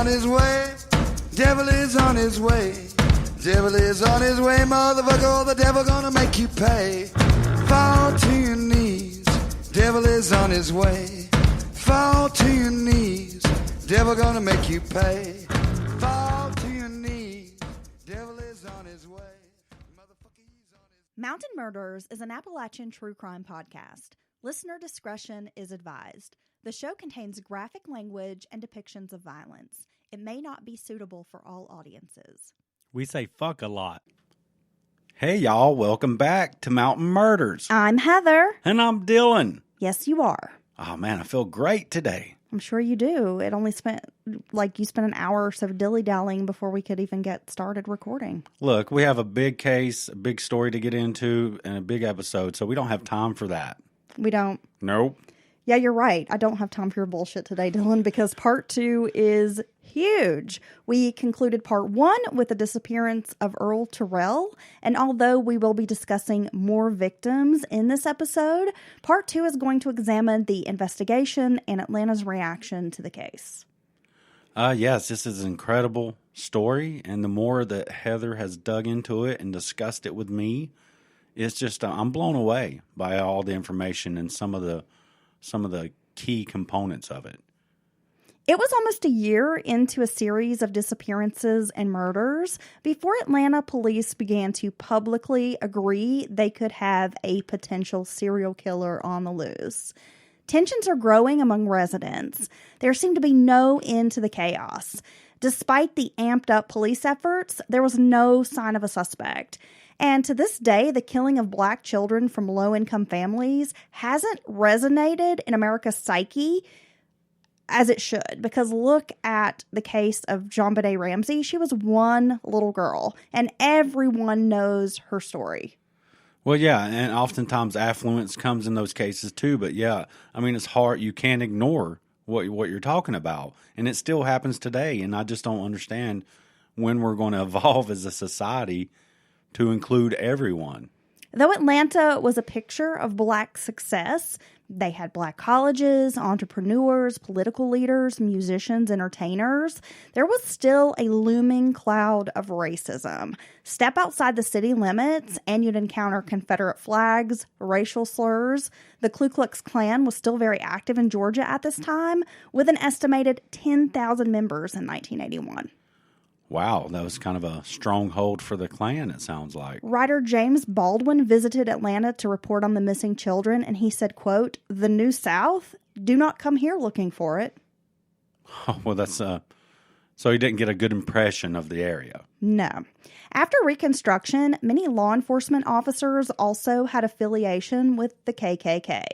on his way. Devil is on his way. Devil is on his way, motherfucker. The devil gonna make you pay. Fall to your knees. Devil is on his way. Fall to your knees. Devil gonna make you pay. Fall to your knees. Devil is on his way. Motherfucker, he's on his... Mountain Murders is an Appalachian true crime podcast. Listener discretion is advised. The show contains graphic language and depictions of violence. It may not be suitable for all audiences. We say fuck a lot. Hey, y'all. Welcome back to Mountain Murders. I'm Heather. And I'm Dylan. Yes, you are. Oh, man, I feel great today. I'm sure you do. It only spent, you spent an hour or so dilly-dallying before we could even get started recording. Look, we have a big case, a big story to get into, and a big episode, so we don't have time for that. We don't. Nope. Yeah, you're right. I don't have time for your bullshit today, Dylan, because part 2 is huge. We concluded part 1 with the disappearance of Earl Terrell, and although we will be discussing more victims in this episode, part 2 is going to examine the investigation and Atlanta's reaction to the case. Yes, this is an incredible story, and the more that Heather has dug into it and discussed it with me, it's just, I'm blown away by all the information and some of the key components of it. It was almost a year into a series of disappearances and murders before Atlanta police began to publicly agree they could have a potential serial killer on the loose. Tensions are growing among residents. There seemed to be no end to the chaos. Despite the amped up police efforts, there was no sign of a suspect. And to this day, the killing of black children from low-income families hasn't resonated in America's psyche as it should. Because look at the case of JonBenet Ramsey. She was one little girl, and everyone knows her story. Well, yeah, and oftentimes affluence comes in those cases too. But yeah, I mean, it's hard. You can't ignore what you're talking about. And it still happens today. And I just don't understand when we're going to evolve as a society to include everyone. Though Atlanta was a picture of black success, they had black colleges, entrepreneurs, political leaders, musicians, entertainers. There was still a looming cloud of racism. Step outside the city limits and you'd encounter Confederate flags, racial slurs. The Ku Klux Klan was still very active in Georgia at this time, with an estimated 10,000 members in 1981. Wow, that was kind of a stronghold for the Klan, it sounds like. Writer James Baldwin visited Atlanta to report on the missing children, and he said, quote, "The New South? Do not come here looking for it." Oh, well, that's so he didn't get a good impression of the area. No. After Reconstruction, many law enforcement officers also had affiliation with the KKK.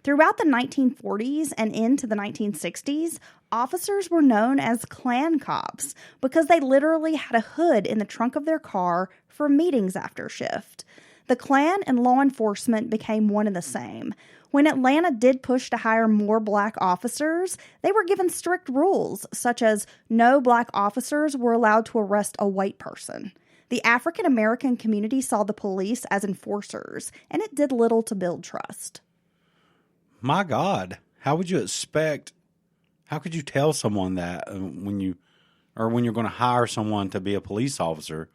Throughout the 1940s and into the 1960s, officers were known as Klan cops because they literally had a hood in the trunk of their car for meetings after shift. The Klan and law enforcement became one and the same. When Atlanta did push to hire more black officers, they were given strict rules, such as no black officers were allowed to arrest a white person. The African American community saw the police as enforcers, and it did little to build trust. My God, how could you tell someone that when you're going to hire someone to be a police officer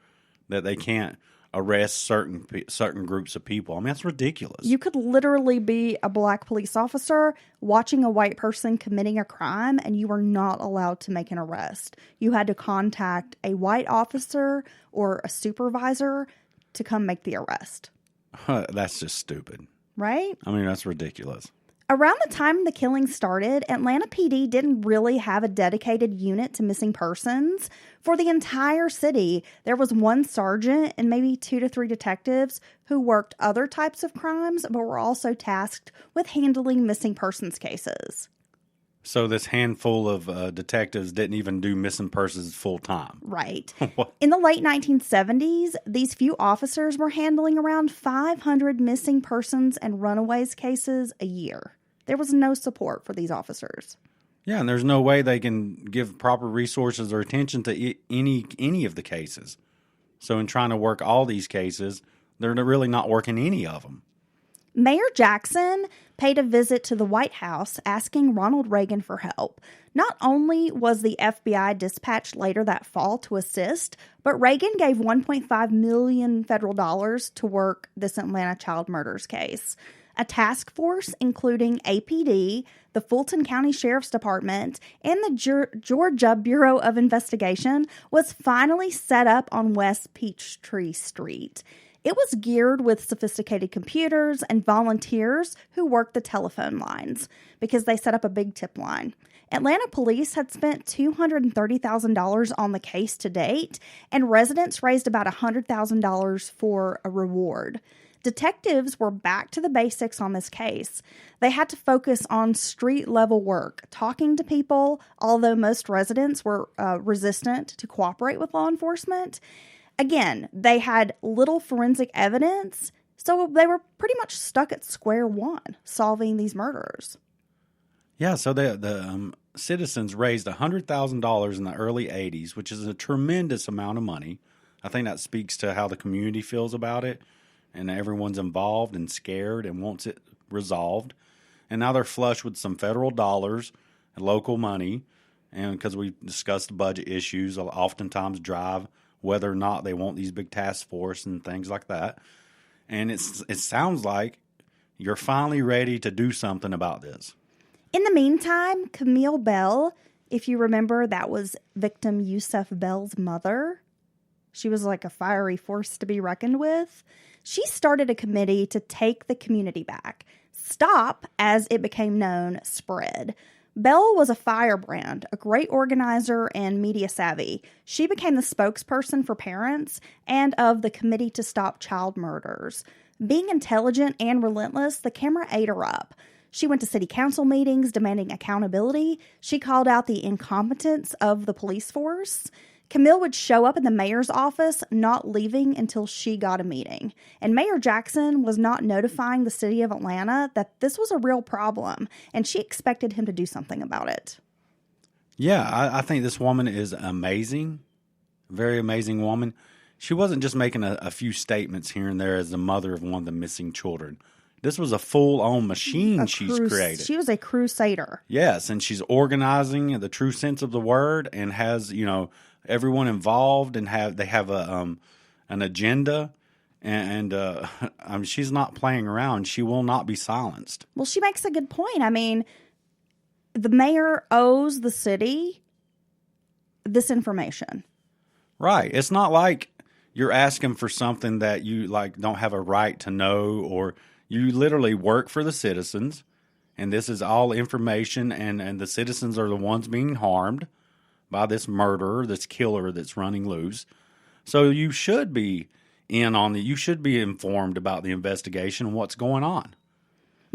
that they can't arrest certain groups of people? I mean, that's ridiculous. You could literally be a black police officer watching a white person committing a crime, and you were not allowed to make an arrest. You had to contact a white officer or a supervisor to come make the arrest. That's just stupid. Right? I mean, that's ridiculous. Around the time the killing started, Atlanta PD didn't really have a dedicated unit to missing persons. For the entire city, there was one sergeant and maybe 2 to 3 detectives who worked other types of crimes, but were also tasked with handling missing persons cases. So this handful of detectives didn't even do missing persons full time. Right. In the late 1970s, these few officers were handling around 500 missing persons and runaways cases a year. There was no support for these officers. Yeah, and there's no way they can give proper resources or attention to any of the cases. So in trying to work all these cases, they're really not working any of them. Mayor Jackson paid a visit to the White House asking Ronald Reagan for help. Not only was the FBI dispatched later that fall to assist, but Reagan gave $1.5 million federal dollars to work this Atlanta child murders case. A task force, including APD, the Fulton County Sheriff's Department, and the Georgia Bureau of Investigation, was finally set up on West Peachtree Street. It was geared with sophisticated computers and volunteers who worked the telephone lines because they set up a big tip line. Atlanta police had spent $230,000 on the case to date, and residents raised about $100,000 for a reward. Detectives were back to the basics on this case. They had to focus on street-level work, talking to people, although most residents were resistant to cooperate with law enforcement. Again, they had little forensic evidence, so they were pretty much stuck at square one, solving these murders. Yeah, so the citizens raised $100,000 in the early 80s, which is a tremendous amount of money. I think that speaks to how the community feels about it, and everyone's involved and scared and wants it resolved. And now they're flush with some federal dollars and local money, and because we discussed budget issues, oftentimes drive whether or not they want these big task force and things like that. And it sounds like you're finally ready to do something about this. In the meantime, Camille Bell, if you remember, that was victim Yusuf Bell's mother. She was like a fiery force to be reckoned with. She started a committee to take the community back. STOP, as it became known, spread. Bell was a firebrand, a great organizer and media savvy. She became the spokesperson for parents and of the Committee to Stop Child Murders. Being intelligent and relentless, the camera ate her up. She went to city council meetings demanding accountability. She called out the incompetence of the police force. Camille would show up in the mayor's office, not leaving until she got a meeting. And Mayor Jackson was not notifying the city of Atlanta that this was a real problem, and she expected him to do something about it. Yeah, I think this woman is amazing, very amazing woman. She wasn't just making a few statements here and there as the mother of one of the missing children. This was a full-on machine she's created. She was a crusader. Yes, and she's organizing in the true sense of the word and has, everyone involved and they have an agenda, and she's not playing around. She will not be silenced. Well, she makes a good point. I mean, the mayor owes the city this information. Right. It's not like you're asking for something that you don't have a right to know, or you literally work for the citizens, and this is all information, and the citizens are the ones being harmed by this murderer, this killer that's running loose. So you should be you should be informed about the investigation and what's going on.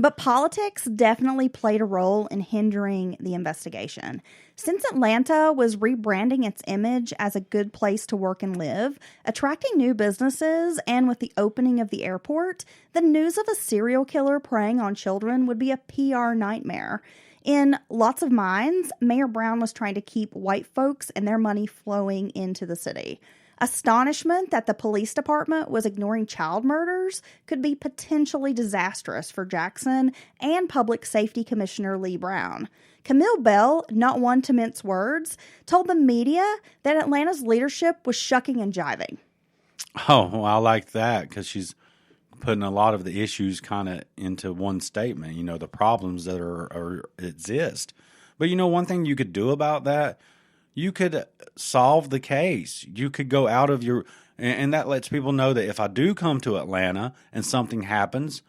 But politics definitely played a role in hindering the investigation. Since Atlanta was rebranding its image as a good place to work and live, attracting new businesses, and with the opening of the airport, the news of a serial killer preying on children would be a PR nightmare. In lots of minds, Mayor Brown was trying to keep white folks and their money flowing into the city. Astonishment that the police department was ignoring child murders could be potentially disastrous for Jackson and Public Safety Commissioner Lee Brown. Camille Bell, not one to mince words, told the media that Atlanta's leadership was shucking and jiving. Oh, well, I like that because she's putting a lot of the issues kind of into one statement, the problems that are exist. But one thing you could do about that, you could solve the case. You could go out of and that lets people know that if I do come to Atlanta and something happens,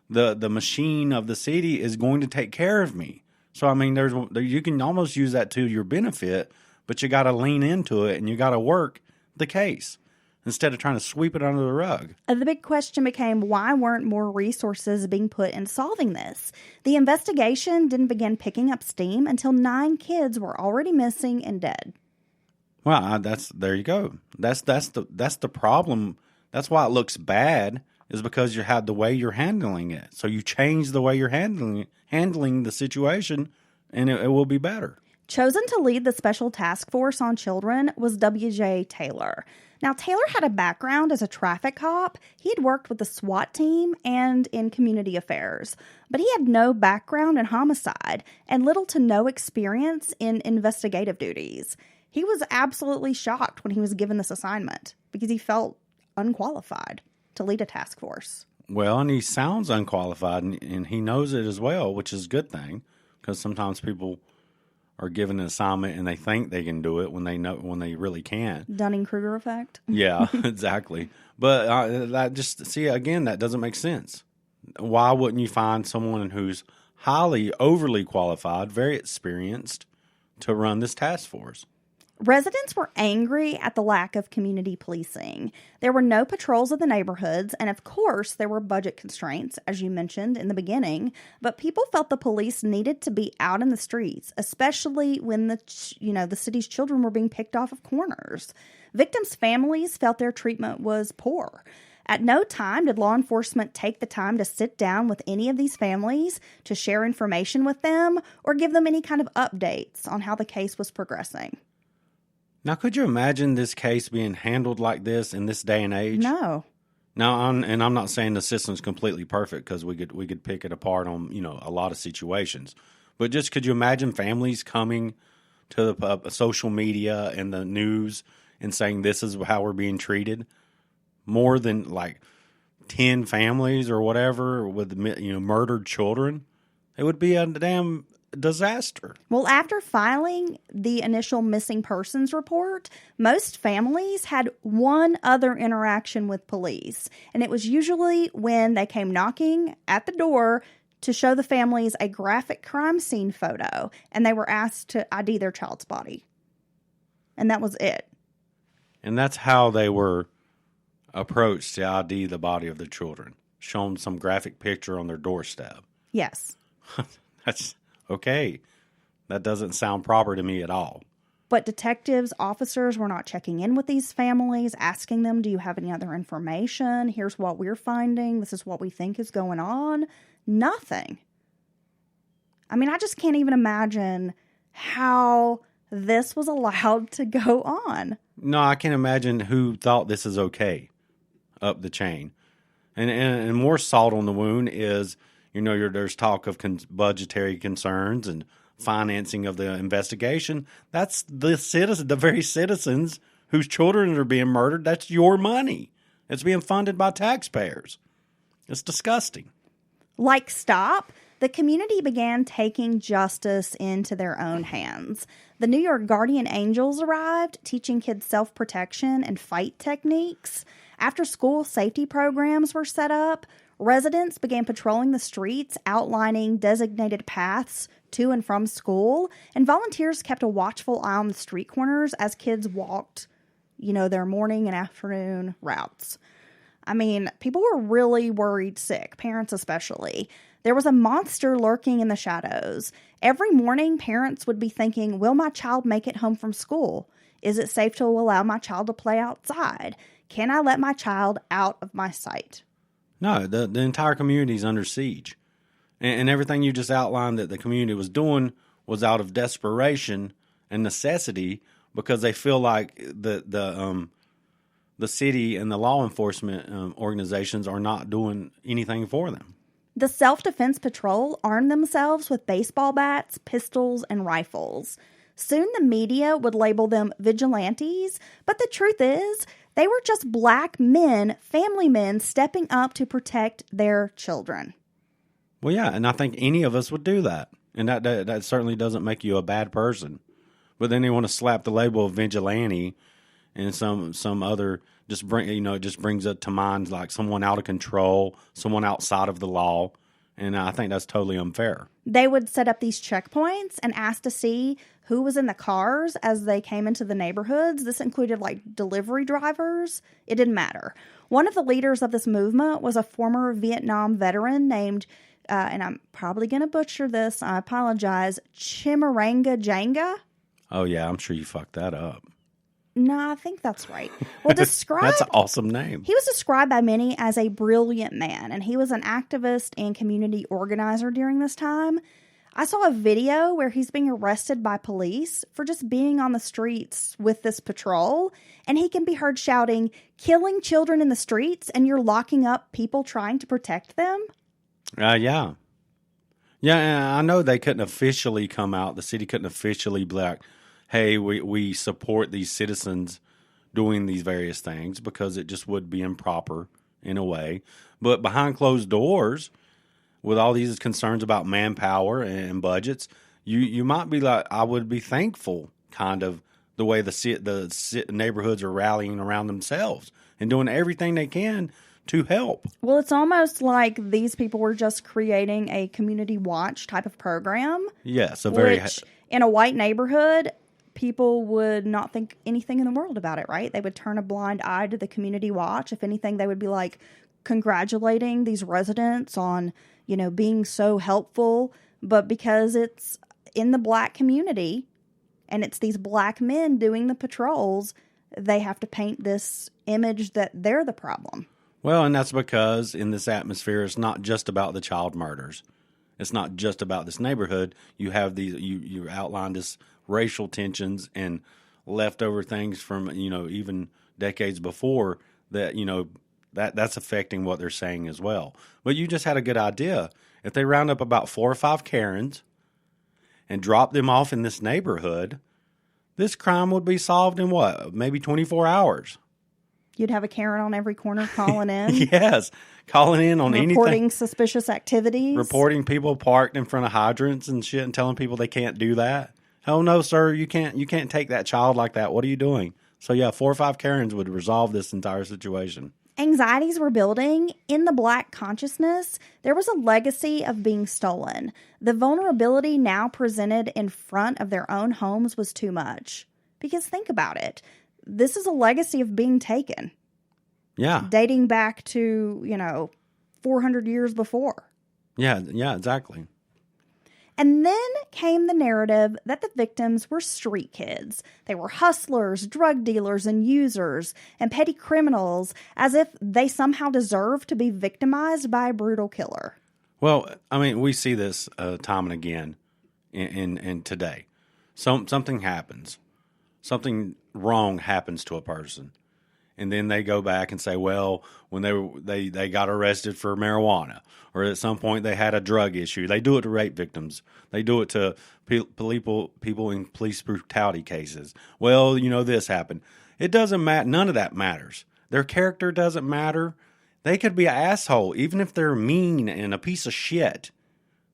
the machine of the city is going to take care of me. So, I mean, you can almost use that to your benefit, but you got to lean into it and you got to work the case instead of trying to sweep it under the rug. The big question became, why weren't more resources being put into solving this? The investigation didn't begin picking up steam until 9 kids were already missing and dead. Well, there you go. That's the problem. That's why it looks bad, is because you had the way you're handling it. So you change the way you're handling the situation, and it will be better. Chosen to lead the Special Task Force on Children was W.J. Taylor. Now, Taylor had a background as a traffic cop. He had worked with the SWAT team and in community affairs, but he had no background in homicide and little to no experience in investigative duties. He was absolutely shocked when he was given this assignment because he felt unqualified to lead a task force. Well, and he sounds unqualified, and he knows it as well, which is a good thing, because sometimes people are given an assignment and they think they can do it when they really can't. Dunning-Kruger effect. Yeah, exactly. But that doesn't make sense. Why wouldn't you find someone who's overly qualified, very experienced, to run this task force? Residents were angry at the lack of community policing. There were no patrols of the neighborhoods, and of course, there were budget constraints, as you mentioned in the beginning, but people felt the police needed to be out in the streets, especially when the city's children were being picked off of corners. Victims' families felt their treatment was poor. At no time did law enforcement take the time to sit down with any of these families to share information with them or give them any kind of updates on how the case was progressing. Now, could you imagine this case being handled like this in this day and age? No. Now, I'm not saying the system's completely perfect, because we could pick it apart on a lot of situations, but just could you imagine families coming to the social media and the news and saying this is how we're being treated? More than like 10 families or whatever with murdered children, it would be a damn disaster. Well, after filing the initial missing persons report, most families had one other interaction with police, and it was usually when they came knocking at the door to show the families a graphic crime scene photo, and they were asked to ID their child's body. And that was it. And that's how they were approached to ID the body of the children, shown some graphic picture on their doorstep. Yes. That's okay. That doesn't sound proper to me at all. But detectives, officers were not checking in with these families, asking them, do you have any other information? Here's what we're finding. This is what we think is going on. Nothing. I mean, I just can't even imagine how this was allowed to go on. No, I can't imagine who thought this is okay up the chain. And more salt on the wound is, there's talk of budgetary concerns and financing of the investigation. That's the very citizens whose children are being murdered. That's your money. It's being funded by taxpayers. It's disgusting. Like STOP, the community began taking justice into their own hands. The New York Guardian Angels arrived, teaching kids self-protection and fight techniques. After school safety programs were set up, residents began patrolling the streets, outlining designated paths to and from school, and volunteers kept a watchful eye on the street corners as kids walked, their morning and afternoon routes. I mean, people were really worried sick, parents especially. There was a monster lurking in the shadows. Every morning, parents would be thinking, will my child make it home from school? Is it safe to allow my child to play outside? Can I let my child out of my sight? No, the entire community is under siege. And everything you just outlined that the community was doing was out of desperation and necessity, because they feel like the city and the law enforcement organizations are not doing anything for them. The Self-Defense Patrol armed themselves with baseball bats, pistols, and rifles. Soon the media would label them vigilantes, but the truth is, they were just black men, family men, stepping up to protect their children. Well, yeah, and I think any of us would do that. And that certainly doesn't make you a bad person. But then they want to slap the label of vigilante and some other, just brings it to mind like someone out of control, someone outside of the law. And I think that's totally unfair. They would set up these checkpoints and ask to see who was in the cars as they came into the neighborhoods. This included like delivery drivers. It didn't matter. One of the leaders of this movement was a former Vietnam veteran named, and I'm probably going to butcher this, I apologize, Chimaranga Janga. Oh, yeah, I'm sure you fucked that up. No, I think that's right. Well, That's an awesome name. He was described by many as a brilliant man, and he was an activist and community organizer during this time. I saw a video where he's being arrested by police for just being on the streets with this patrol, and he can be heard shouting, "Killing children in the streets, and you're locking up people trying to protect them?" Yeah. Yeah, and I know they couldn't officially come out. The city couldn't officially be like, hey, we support these citizens doing these various things, because it just would be improper in a way. But behind closed doors, with all these concerns about manpower and budgets, you might be like, I would be thankful, kind of, the way the neighborhoods are rallying around themselves and doing everything they can to help. Well, it's almost like these people were just creating a community watch type of program. Yes, which in a white neighborhood, people would not think anything in the world about it, right? They would turn a blind eye to the community watch. If anything, they would be like congratulating these residents on, being so helpful. But because it's in the black community and it's these black men doing the patrols, they have to paint this image that they're the problem. Well, and that's because in this atmosphere, it's not just about the child murders. It's not just about this neighborhood. You have these, you outlined this racial tensions and leftover things from, even decades before that, that's affecting what they're saying as well. But you just had a good idea. If they round up about 4 or 5 Karens and drop them off in this neighborhood, this crime would be solved in maybe 24 hours. You'd have a Karen on every corner calling in. Yes, calling in on anything. Reporting suspicious activities. Reporting people parked in front of hydrants and shit and telling people they can't do that. Hell no, sir, you can't take that child like that. What are you doing? So yeah, 4 or 5 Karens would resolve this entire situation. Anxieties were building. In the black consciousness, there was a legacy of being stolen. The vulnerability now presented in front of their own homes was too much. Because think about it. This is a legacy of being taken. Yeah. Dating back to, 400 years before. Yeah, exactly. And then came the narrative that the victims were street kids. They were hustlers, drug dealers, and users, and petty criminals, as if they somehow deserved to be victimized by a brutal killer. Well, I mean, we see this time and again in today. Something happens. Something wrong happens to a person. And then they go back and say, well, when they got arrested for marijuana, or at some point they had a drug issue. They do it to rape victims. They do it to people in police brutality cases. Well, this happened. It doesn't matter. None of that matters. Their character doesn't matter. They could be an asshole, even if they're mean and a piece of shit.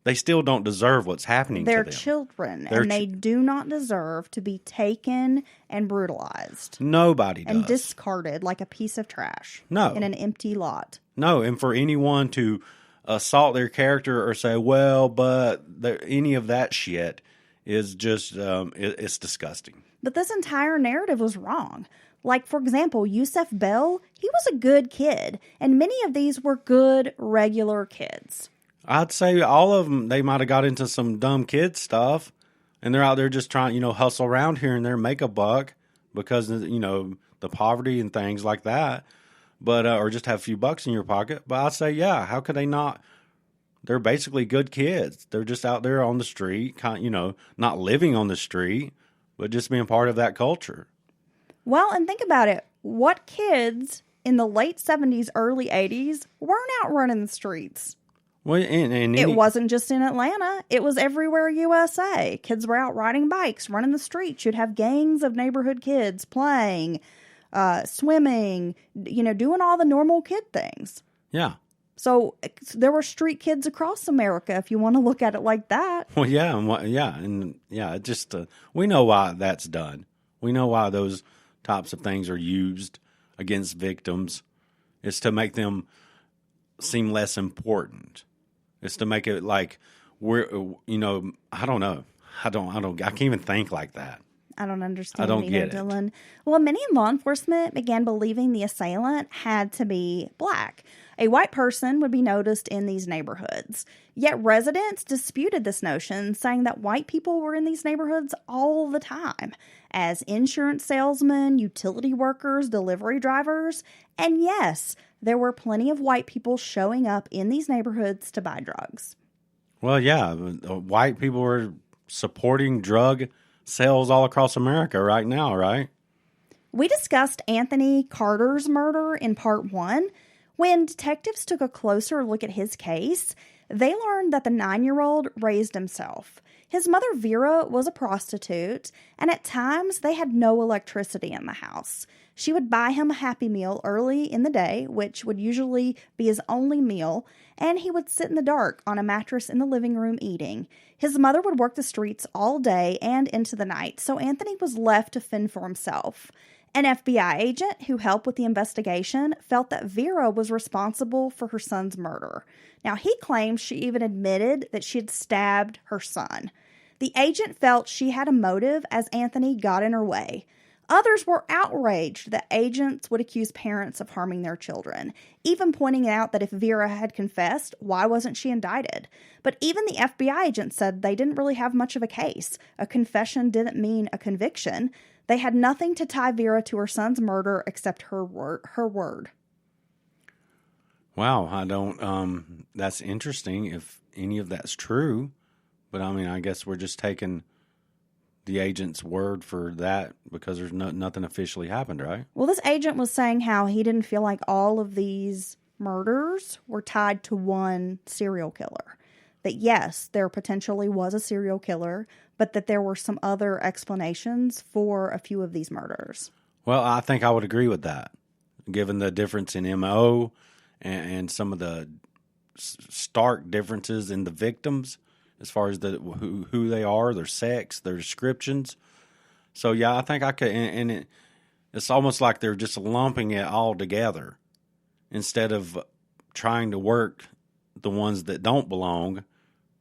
They still don't deserve what's happening to them. They're children, and they do not deserve to be taken and brutalized. Nobody does. And discarded like a piece of trash. No. In an empty lot. No, and for anyone to assault their character or say, well, but any of that shit is just, it's disgusting. But this entire narrative was wrong. Like, for example, Yusef Bell, he was a good kid, and many of these were good, regular kids. I'd say all of them, they might have got into some dumb kid stuff, and they're out there just trying, hustle around here and there, make a buck because, the poverty and things like that, but or just have a few bucks in your pocket. But I'd say, yeah, how could they not? They're basically good kids. They're just out there on the street, not living on the street, but just being part of that culture. Well, and think about it. What kids in the late 70s, early 80s weren't out running the streets? Well, it wasn't just in Atlanta. It was everywhere USA. Kids were out riding bikes, running the streets. You'd have gangs of neighborhood kids playing, swimming, doing all the normal kid things. Yeah. So there were street kids across America, if you want to look at it like that. Well, it just we know why that's done. We know why those types of things are used against victims. It's to make them seem less important. It's to make it like we're, I don't know. I can't even think like that. I don't understand. I don't get it. Dylan. Well, many in law enforcement began believing the assailant had to be black. A white person would be noticed in these neighborhoods. Yet residents disputed this notion, saying that white people were in these neighborhoods all the time as insurance salesmen, utility workers, delivery drivers, and yes, there were plenty of white people showing up in these neighborhoods to buy drugs. Well, yeah, white people are supporting drug sales all across America right now, right? We discussed Anthony Carter's murder in part 1. When detectives took a closer look at his case, they learned that the 9-year-old raised himself. His mother, Vera, was a prostitute, and at times they had no electricity in the house. She would buy him a Happy Meal early in the day, which would usually be his only meal, and he would sit in the dark on a mattress in the living room eating. His mother would work the streets all day and into the night, so Anthony was left to fend for himself. An FBI agent who helped with the investigation felt that Vera was responsible for her son's murder. Now, he claims she even admitted that she had stabbed her son. The agent felt she had a motive as Anthony got in her way. Others were outraged that agents would accuse parents of harming their children, even pointing out that if Vera had confessed, why wasn't she indicted? But even the FBI agent said they didn't really have much of a case. A confession didn't mean a conviction. They had nothing to tie Vera to her son's murder except her word. Wow, I don't, that's interesting if any of that's true. But I mean, I guess we're just taking the agent's word for that because there's nothing officially happened, right? Well, this agent was saying how he didn't feel like all of these murders were tied to one serial killer. That yes, there potentially was a serial killer, but that there were some other explanations for a few of these murders. Well, I think I would agree with that, given the difference in MO and some of the stark differences in the victims as far as who they are, their sex, their descriptions. So, yeah, I think I could, and it's almost like they're just lumping it all together instead of trying to work the ones that don't belong,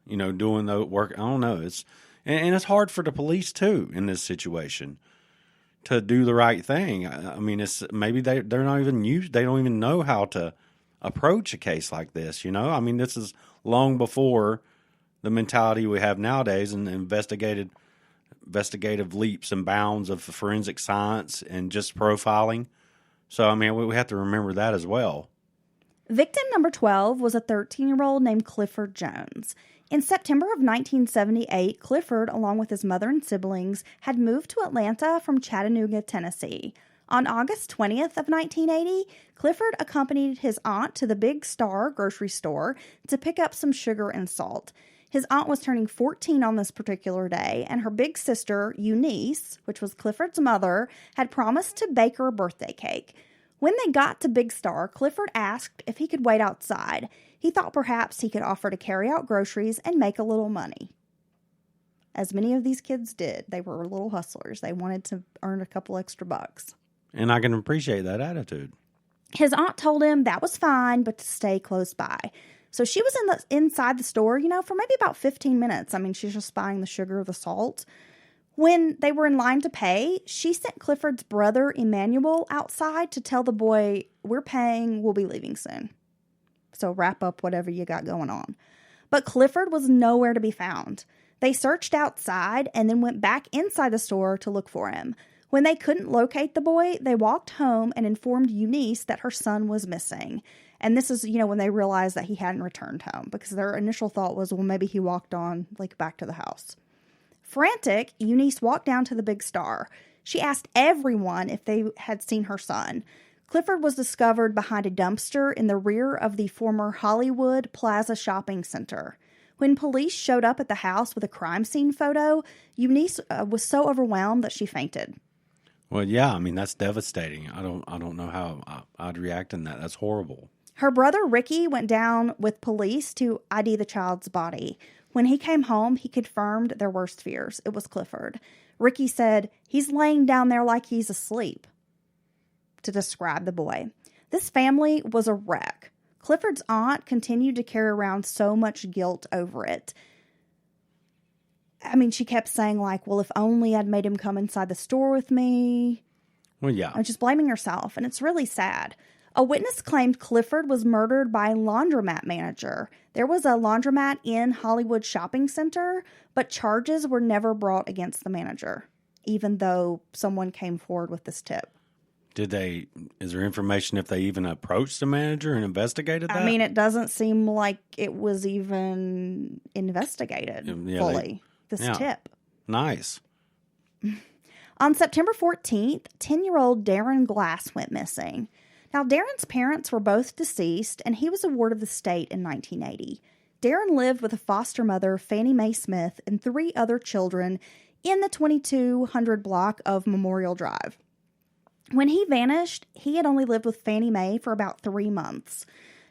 doing the work. I don't know. And it's hard for the police too in this situation to do the right thing. I mean, it's maybe they're not even used. They don't even know how to approach a case like this. I mean, this is long before the mentality we have nowadays and investigative leaps and bounds of forensic science and just profiling. So, I mean, we have to remember that as well. Victim number 12 was a 13-year-old named Clifford Jones. In September of 1978, Clifford, along with his mother and siblings, had moved to Atlanta from Chattanooga, Tennessee. On August 20th of 1980, Clifford accompanied his aunt to the Big Star grocery store to pick up some sugar and salt. His aunt was turning 14 on this particular day, and her big sister, Eunice, which was Clifford's mother, had promised to bake her a birthday cake. When they got to Big Star, Clifford asked if he could wait outside. He thought perhaps he could offer to carry out groceries and make a little money. As many of these kids did, they were little hustlers. They wanted to earn a couple extra bucks. And I can appreciate that attitude. His aunt told him that was fine, but to stay close by. So she was inside the store, for maybe about 15 minutes. I mean, she's just buying the sugar, the salt. When they were in line to pay, she sent Clifford's brother, Emmanuel, outside to tell the boy, "We're paying, we'll be leaving soon. So wrap up whatever you got going on." But Clifford was nowhere to be found. They searched outside and then went back inside the store to look for him. When they couldn't locate the boy, they walked home and informed Eunice that her son was missing. And this is, when they realized that he hadn't returned home, because their initial thought was, well, maybe he walked on, back to the house. Frantic, Eunice walked down to the Big Star. She asked everyone if they had seen her son. Clifford was discovered behind a dumpster in the rear of the former Hollywood Plaza Shopping Center. When police showed up at the house with a crime scene photo, Eunice was so overwhelmed that she fainted. Well, yeah, I mean, that's devastating. I don't know how I'd react in that. That's horrible. Her brother, Ricky, went down with police to ID the child's body. When he came home, he confirmed their worst fears. It was Clifford. Ricky said, "He's laying down there like he's asleep," to describe the boy. This family was a wreck. Clifford's aunt continued to carry around so much guilt over it. I mean, she kept saying, well, if only I'd made him come inside the store with me. Well, yeah. And just blaming herself, and it's really sad. A witness claimed Clifford was murdered by a laundromat manager. There was a laundromat in Hollywood Shopping Center, but charges were never brought against the manager, even though someone came forward with this tip. Is there information if they even approached the manager and investigated that? I mean, it doesn't seem like it was even investigated fully, this tip. Nice. On September 14th, 10-year-old Darren Glass went missing. Now, Darren's parents were both deceased, and he was a ward of the state in 1980. Darren lived with a foster mother, Fannie Mae Smith, and 3 other children in the 2200 block of Memorial Drive. When he vanished, he had only lived with Fannie Mae for about 3 months.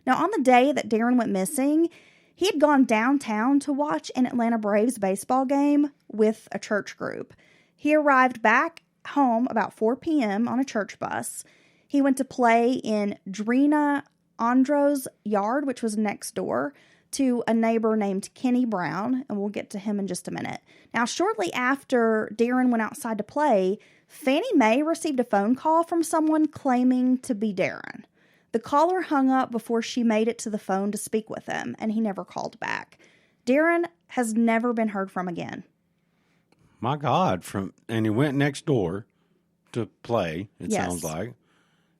Now, on the day that Darren went missing, he had gone downtown to watch an Atlanta Braves baseball game with a church group. He arrived back home about 4 p.m. on a church bus. He went to play in Drina Andro's yard, which was next door, to a neighbor named Kenny Brown, and we'll get to him in just a minute. Now, shortly after Darren went outside to play, Fannie Mae received a phone call from someone claiming to be Darren. The caller hung up before she made it to the phone to speak with him, and he never called back. Darren has never been heard from again. My God. And he went next door to play, it sounds like,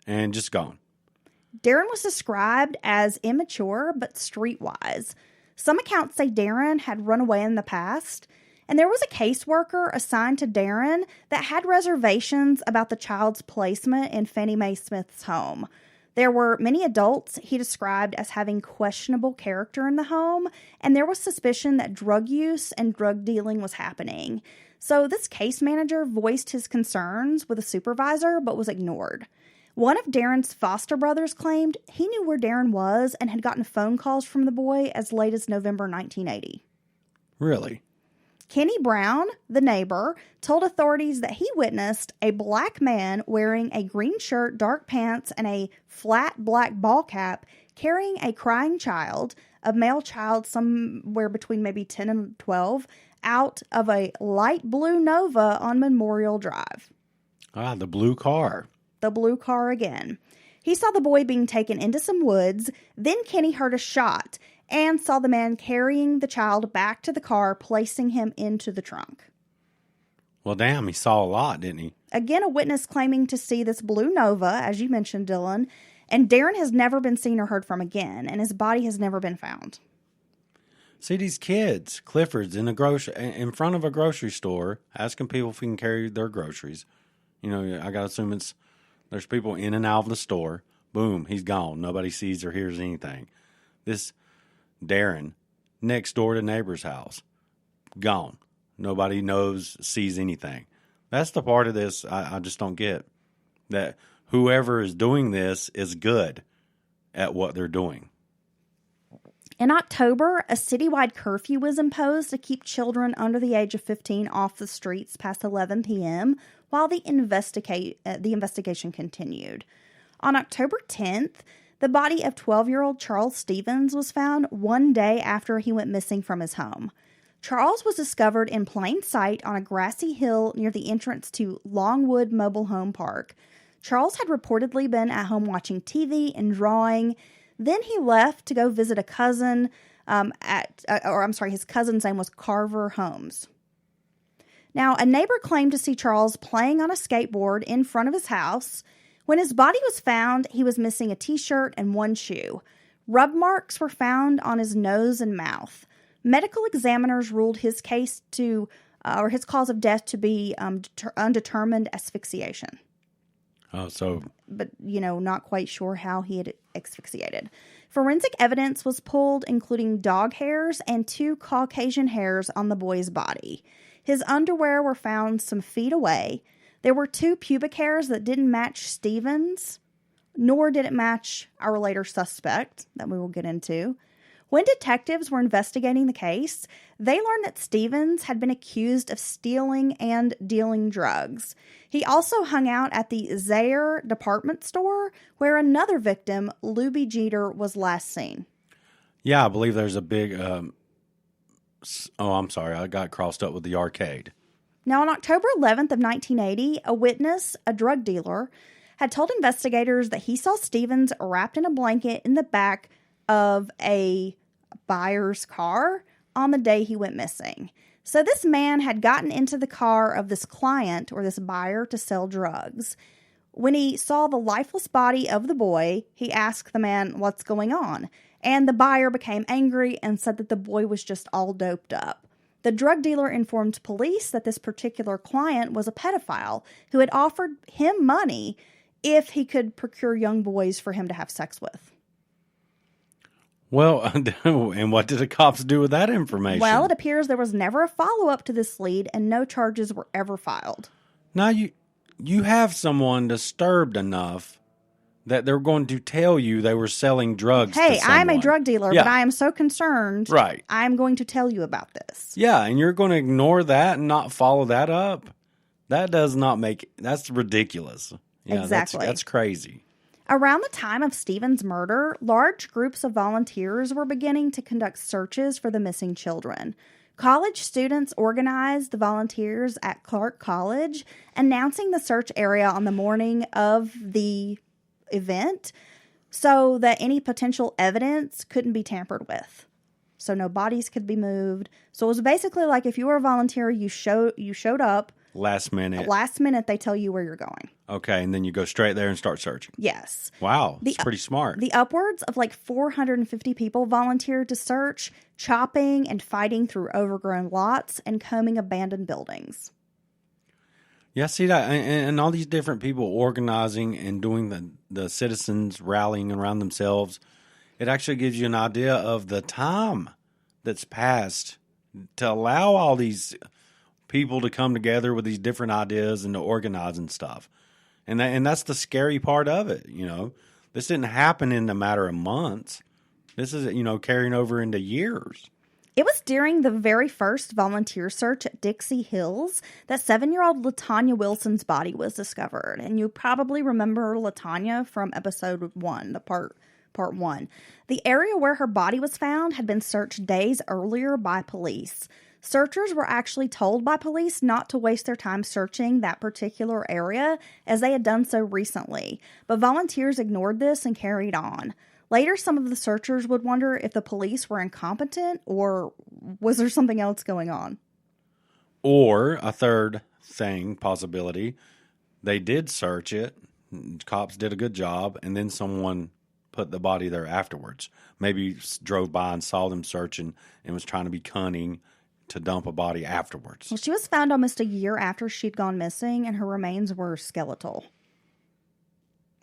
and just gone. Darren was described as immature but streetwise. Some accounts say Darren had run away in the past, and there was a caseworker assigned to Darren that had reservations about the child's placement in Fannie Mae Smith's home. There were many adults he described as having questionable character in the home, and there was suspicion that drug use and drug dealing was happening. So this case manager voiced his concerns with a supervisor but was ignored. One of Darren's foster brothers claimed he knew where Darren was and had gotten phone calls from the boy as late as November 1980. Really? Kenny Brown, the neighbor, told authorities that he witnessed a black man wearing a green shirt, dark pants, and a flat black ball cap carrying a crying child, a male child somewhere between maybe 10 and 12, out of a light blue Nova on Memorial Drive. Ah, the blue car. The blue car again. He saw the boy being taken into some woods. Then Kenny heard a shot and saw the man carrying the child back to the car, placing him into the trunk. Well, damn, he saw a lot, didn't he? Again, a witness claiming to see this blue Nova, as you mentioned, Dylan, and Darren has never been seen or heard from again, and his body has never been found. See these kids, Clifford's, in front of a grocery store, asking people if he can carry their groceries. You know, I gotta assume there's people in and out of the store. Boom, he's gone. Nobody sees or hears anything. This Darren, next door to neighbor's house, gone. Nobody sees anything. That's the part of this I just don't get. That whoever is doing this is good at what they're doing. In October, a citywide curfew was imposed to keep children under the age of 15 off the streets past 11 p.m. while the investigation continued. On October 10th, the body of 12-year-old Charles Stevens was found one day after he went missing from his home. Charles was discovered in plain sight on a grassy hill near the entrance to Longwood Mobile Home Park. Charles had reportedly been at home watching TV and drawing. Then he left to go visit a cousin his cousin's name was Carver Holmes. Now, a neighbor claimed to see Charles playing on a skateboard in front of his house. When his body was found, he was missing a t-shirt and one shoe. Rub marks were found on his nose and mouth. Medical examiners ruled his case his cause of death to be undetermined asphyxiation. Oh, so... But, not quite sure how he had asphyxiated. Forensic evidence was pulled, including dog hairs and 2 Caucasian hairs on the boy's body. His underwear were found some feet away. There were 2 pubic hairs that didn't match Stevens, nor did it match our later suspect that we will get into. When detectives were investigating the case, they learned that Stevens had been accused of stealing and dealing drugs. He also hung out at the Zaire department store, where another victim, Luby Jeter, was last seen. Yeah, I believe there's a big... I'm sorry, I got crossed up with the arcade. Now, on October 11th of 1980, a witness, a drug dealer, had told investigators that he saw Stevens wrapped in a blanket in the back of a buyer's car on the day he went missing. So this man had gotten into the car of this client or this buyer to sell drugs. When he saw the lifeless body of the boy, he asked the man what's going on, and the buyer became angry and said that the boy was just all doped up. The drug dealer informed police that this particular client was a pedophile who had offered him money if he could procure young boys for him to have sex with. Well, and what did the cops do with that information? Well, it appears there was never a follow-up to this lead and no charges were ever filed. Now you have someone disturbed enough that they're going to tell you they were selling drugs to Hey, someone. I'm a drug dealer, Yeah. but I am so concerned. Right. I'm going to tell you about this. Yeah, and you're going to ignore that and not follow that up? That's ridiculous. Yeah, Exactly. That's crazy. Around the time of Stephen's murder, large groups of volunteers were beginning to conduct searches for the missing children. College students organized the volunteers at Clark College, announcing the search area on the morning of the event so that any potential evidence couldn't be tampered with. So no bodies could be moved. So it was basically like if you were a volunteer, you showed up. Last minute. Last minute, they tell you where you're going. Okay, and then you go straight there and start searching. Yes. Wow, that's pretty smart. The upwards of like 450 people volunteered to search, chopping and fighting through overgrown lots and combing abandoned buildings. Yeah, see that, and all these different people organizing and doing the citizens rallying around themselves, it actually gives you an idea of the time that's passed to allow all these people to come together with these different ideas and to organize and stuff. And that's the scary part of it, you know. This didn't happen in a matter of months. This is, carrying over into years. It was during the very first volunteer search at Dixie Hills that 7-year-old LaTanya Wilson's body was discovered. And you probably remember LaTanya from episode 1, the part 1. The area where her body was found had been searched days earlier by police. Searchers were actually told by police not to waste their time searching that particular area as they had done so recently. But volunteers ignored this and carried on. Later, some of the searchers would wonder if the police were incompetent or was there something else going on? Or a third possibility, they did search it, cops did a good job, and then someone put the body there afterwards. Maybe drove by and saw them searching and was trying to be cunning to dump a body afterwards. Well, she was found almost a year after she'd gone missing, and her remains were skeletal.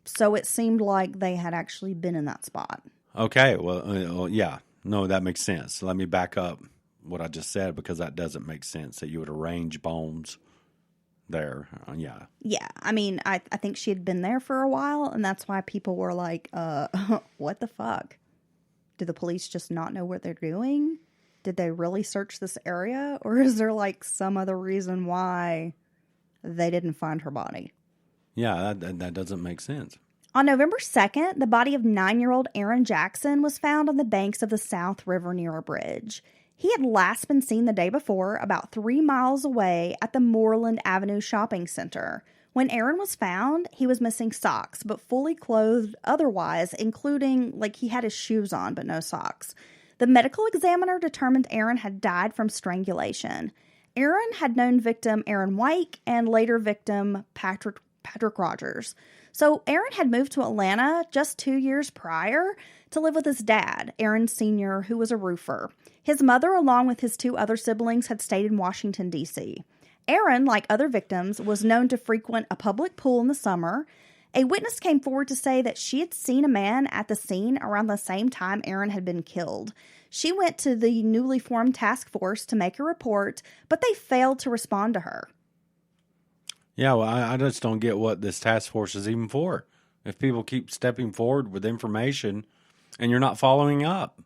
So it seemed like they had actually been in that spot. Okay, well, yeah. No, that makes sense. Let me back up what I just said because that doesn't make sense, that you would arrange bones there. Yeah. Yeah, I mean, I think she had been there for a while, and that's why people were like, what the fuck? Do the police just not know what they're doing? Did they really search this area? Or is there like some other reason why they didn't find her body? Yeah, that doesn't make sense. On November 2nd, the body of 9-year-old Aaron Jackson was found on the banks of the South River near a bridge. He had last been seen the day before about 3 miles away at the Moreland Avenue Shopping Center. When Aaron was found, he was missing socks, but fully clothed otherwise, including, like, he had his shoes on, but no socks. The medical examiner determined Aaron had died from strangulation. Aaron had known victim Aaron White and later victim Patrick Rogers. So Aaron had moved to Atlanta just 2 years prior to live with his dad, Aaron Sr., who was a roofer. His mother, along with his 2 other siblings, had stayed in Washington, D.C. Aaron, like other victims, was known to frequent a public pool in the summer. A witness came forward to say that she had seen a man at the scene around the same time Aaron had been killed. She went to the newly formed task force to make a report, but they failed to respond to her. Yeah, well, I just don't get what this task force is even for. If people keep stepping forward with information and you're not following up.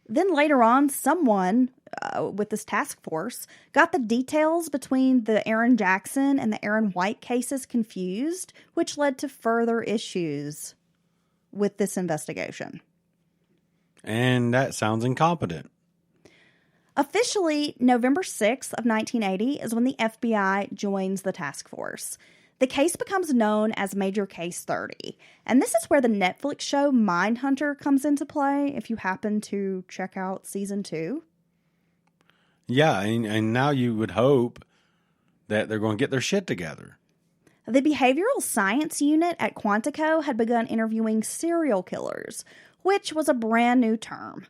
Then later on, someone with this task force got the details between the Aaron Jackson and the Aaron White cases confused, which led to further issues with this investigation. And that sounds incompetent. Officially, November 6th of 1980 is when the FBI joins the task force. The case becomes known as Major Case 30, and this is where the Netflix show Mindhunter comes into play, if you happen to check out Season 2. Yeah, and now you would hope that they're going to get their shit together. The behavioral science unit at Quantico had begun interviewing serial killers, which was a brand new term.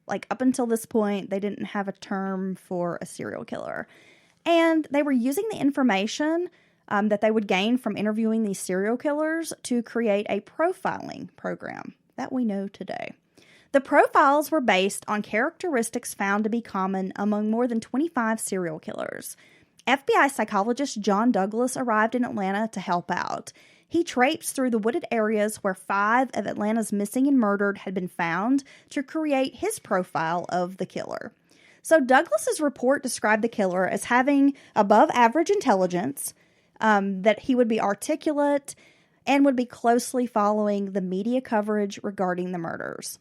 Like, up until this point, they didn't have a term for a serial killer. And they were using the information that they would gain from interviewing these serial killers to create a profiling program that we know today. The profiles were based on characteristics found to be common among more than 25 serial killers. FBI psychologist John Douglas arrived in Atlanta to help out. He traipsed through the wooded areas where 5 of Atlanta's missing and murdered had been found to create his profile of the killer. So Douglas's report described the killer as having above average intelligence, that he would be articulate, and would be closely following the media coverage regarding the murders.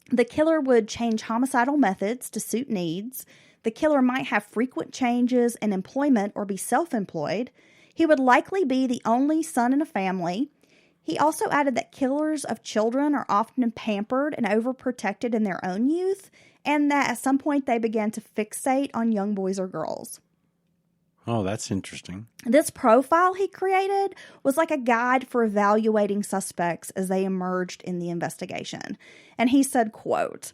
The killer would change homicidal methods to suit needs. The killer might have frequent changes in employment or be self-employed. He would likely be the only son in a family. He also added that killers of children are often pampered and overprotected in their own youth, and that at some point they began to fixate on young boys or girls. Oh, that's interesting. This profile he created was like a guide for evaluating suspects as they emerged in the investigation. And he said, quote,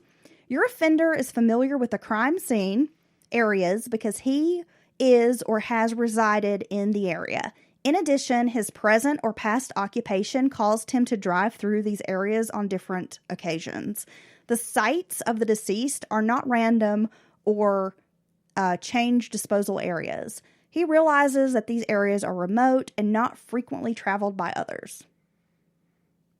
"Your offender is familiar with the crime scene areas because he is or has resided in the area. In addition, his present or past occupation caused him to drive through these areas on different occasions. The sites of the deceased are not random or change disposal areas. He realizes that these areas are remote and not frequently traveled by others."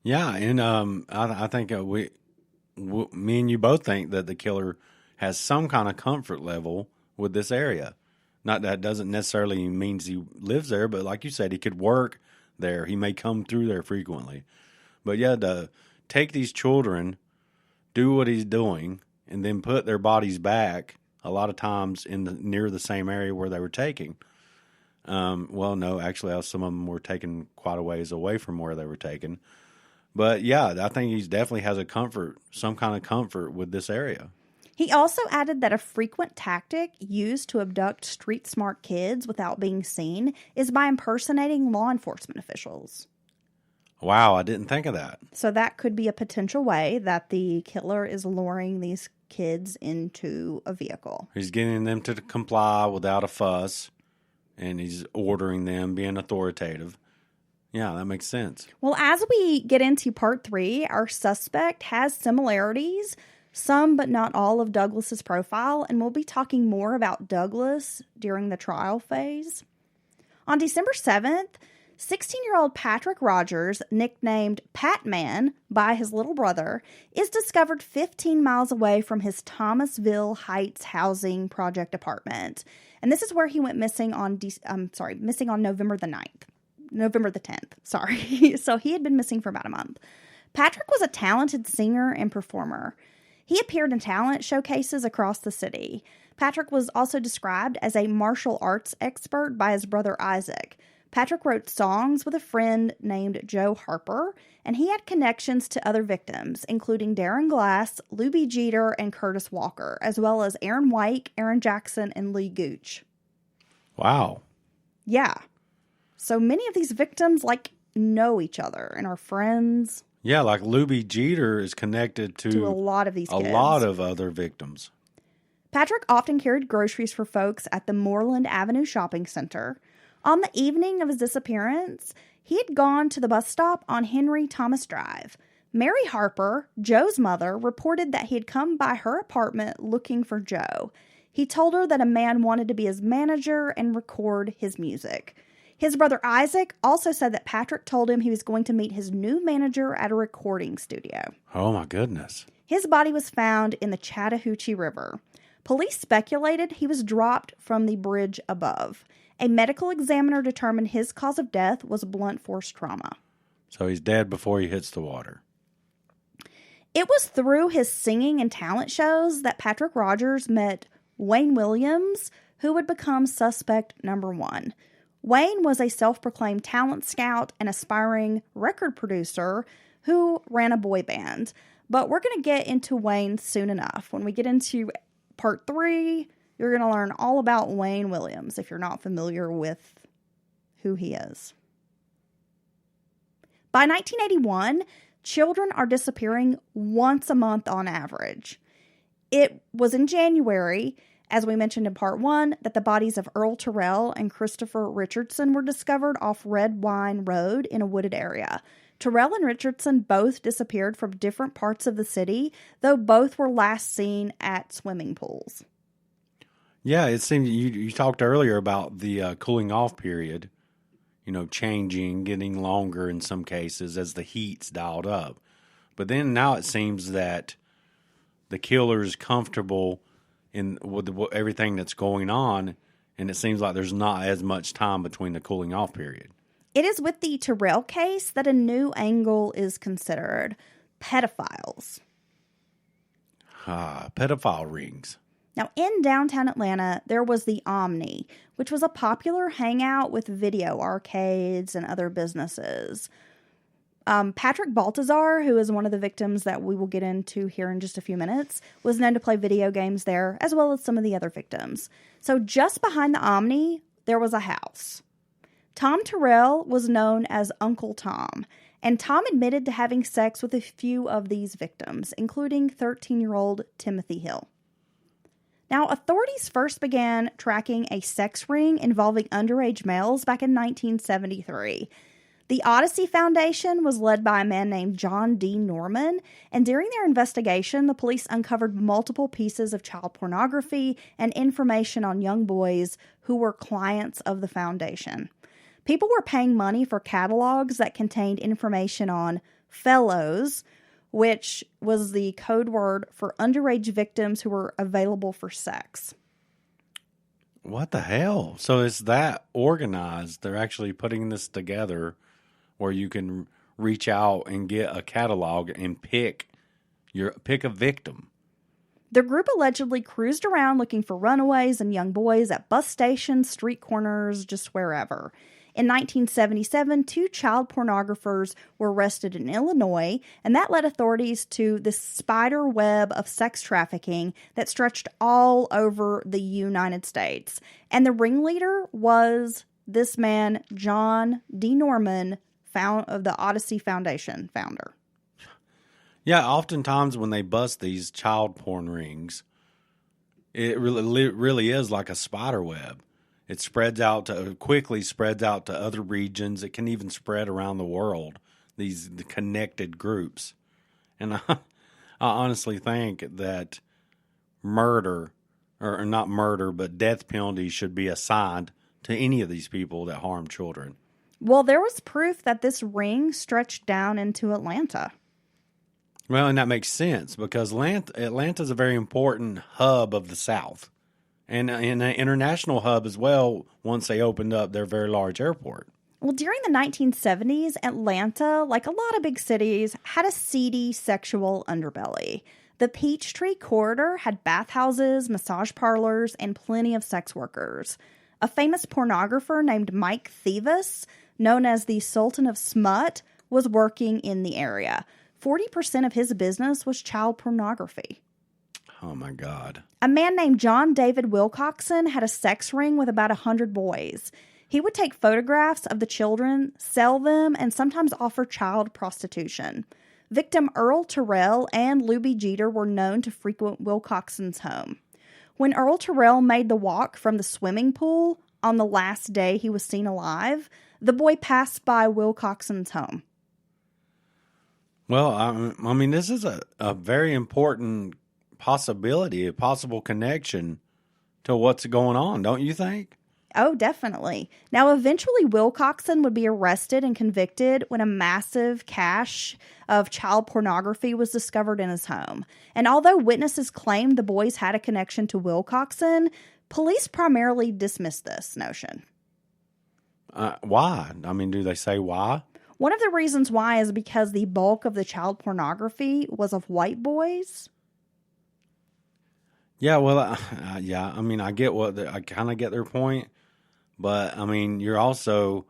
Yeah, and I think me and you both think that the killer has some kind of comfort level with this area. Not that doesn't necessarily means he lives there, but like you said, he could work there. He may come through there frequently. But yeah, to take these children, do what he's doing, and then put their bodies back a lot of times near the same area where they were taken. Well, no, actually, some of them were taken quite a ways away from where they were taken. But yeah, I think he definitely has some kind of comfort with this area. He also added that a frequent tactic used to abduct street-smart kids without being seen is by impersonating law enforcement officials. Wow, I didn't think of that. So that could be a potential way that the killer is luring these kids into a vehicle. He's getting them to comply without a fuss, and he's ordering them, being authoritative. Yeah, that makes sense. Well, as we get into part 3, our suspect has similarities, some but not all of Douglas's profile, and we'll be talking more about Douglas during the trial phase. On December 7th, 16-year-old Patrick Rogers, nicknamed Pat-Man by his little brother, is discovered 15 miles away from his Thomasville Heights housing project apartment. And this is where he went missing on November the 9th. November the 10th, sorry. So he had been missing for about a month. Patrick was a talented singer and performer. He appeared in talent showcases across the city. Patrick was also described as a martial arts expert by his brother Isaac. Patrick wrote songs with a friend named Joe Harper, and he had connections to other victims, including Darren Glass, Luby Jeter, and Curtis Walker, as well as Aaron White, Aaron Jackson, and Lee Gooch. Wow. Yeah. So many of these victims, know each other and are friends. Yeah, like Luby Jeter is connected to a lot of these kids. A lot of other victims. Patrick often carried groceries for folks at the Moreland Avenue Shopping Center. On the evening of his disappearance, he had gone to the bus stop on Henry Thomas Drive. Mary Harper, Joe's mother, reported that he had come by her apartment looking for Joe. He told her that a man wanted to be his manager and record his music. His brother Isaac also said that Patrick told him he was going to meet his new manager at a recording studio. Oh, my goodness. His body was found in the Chattahoochee River. Police speculated he was dropped from the bridge above. A medical examiner determined his cause of death was blunt force trauma. So he's dead before he hits the water. It was through his singing and talent shows that Patrick Rogers met Wayne Williams, who would become suspect number 1. Wayne was a self-proclaimed talent scout and aspiring record producer who ran a boy band. But we're going to get into Wayne soon enough. When we get into part 3, you're going to learn all about Wayne Williams if you're not familiar with who he is. By 1981, children are disappearing once a month on average. It was in January, as we mentioned in part 1, that the bodies of Earl Terrell and Christopher Richardson were discovered off Red Wine Road in a wooded area. Terrell and Richardson both disappeared from different parts of the city, though both were last seen at swimming pools. Yeah, it seemed you talked earlier about the cooling off period, changing, getting longer in some cases as the heat's dialed up. But then now it seems that the killer's comfortable with everything that's going on, and it seems like there's not as much time between the cooling off period. It is with the Terrell case that a new angle is considered: pedophiles. Pedophile rings. Now, in downtown Atlanta, there was the Omni, which was a popular hangout with video arcades and other businesses. Patrick Baltazar, who is one of the victims that we will get into here in just a few minutes, was known to play video games there, as well as some of the other victims. So just behind the Omni, there was a house. Tom Terrell was known as Uncle Tom, and Tom admitted to having sex with a few of these victims, including 13-year-old Timothy Hill. Now, authorities first began tracking a sex ring involving underage males back in 1973. The Odyssey Foundation was led by a man named John D. Norman, and during their investigation, the police uncovered multiple pieces of child pornography and information on young boys who were clients of the foundation. People were paying money for catalogs that contained information on fellows, which was the code word for underage victims who were available for sex. What the hell? So it's that organized. They're actually putting this together where you can reach out and get a catalog and pick a victim. The group allegedly cruised around looking for runaways and young boys at bus stations, street corners, just wherever. In 1977, 2 child pornographers were arrested in Illinois, and that led authorities to this spider web of sex trafficking that stretched all over the United States. And the ringleader was this man, John D. Norman, of the Odyssey Foundation founder. Yeah, oftentimes when they bust these child porn rings, it really is like a spider web. It quickly spreads out to other regions. It can even spread around the world, the connected groups. And I honestly think that murder, or not murder, but death penalty should be assigned to any of these people that harm children. Well, there was proof that this ring stretched down into Atlanta. Well, and that makes sense because Atlanta's a very important hub of the South. And an international hub as well once they opened up their very large airport. Well, during the 1970s, Atlanta, like a lot of big cities, had a seedy sexual underbelly. The Peachtree Corridor had bathhouses, massage parlors, and plenty of sex workers. A famous pornographer named Mike Thievis, known as the Sultan of Smut, was working in the area. 40% of his business was child pornography. Oh, my God. A man named John David Wilcoxon had a sex ring with about 100 boys. He would take photographs of the children, sell them, and sometimes offer child prostitution. Victim Earl Terrell and Luby Jeter were known to frequent Wilcoxon's home. When Earl Terrell made the walk from the swimming pool on the last day he was seen alive, the boy passed by Wilcoxon's home. Well, I mean, this is a very important possibility, a possible connection to what's going on, don't you think? Oh, definitely. Now, eventually, Wilcoxon would be arrested and convicted when a massive cache of child pornography was discovered in his home. And although witnesses claimed the boys had a connection to Wilcoxon, police primarily dismissed this notion. Why? I mean, do they say why? One of the reasons why is because the bulk of the child pornography was of white boys. Yeah, well, yeah. I mean, I kind of get their point, but I mean, you're also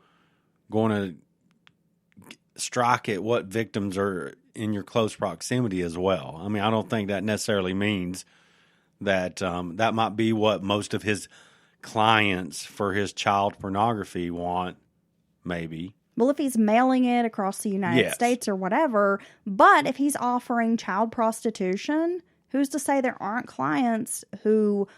going to strike at what victims are in your close proximity as well. I mean, I don't think that necessarily means that that might be what most of his clients for his child pornography want, maybe. Well, if he's mailing it across the United Yes. States or whatever, but if he's offering child prostitution, who's to say there aren't clients who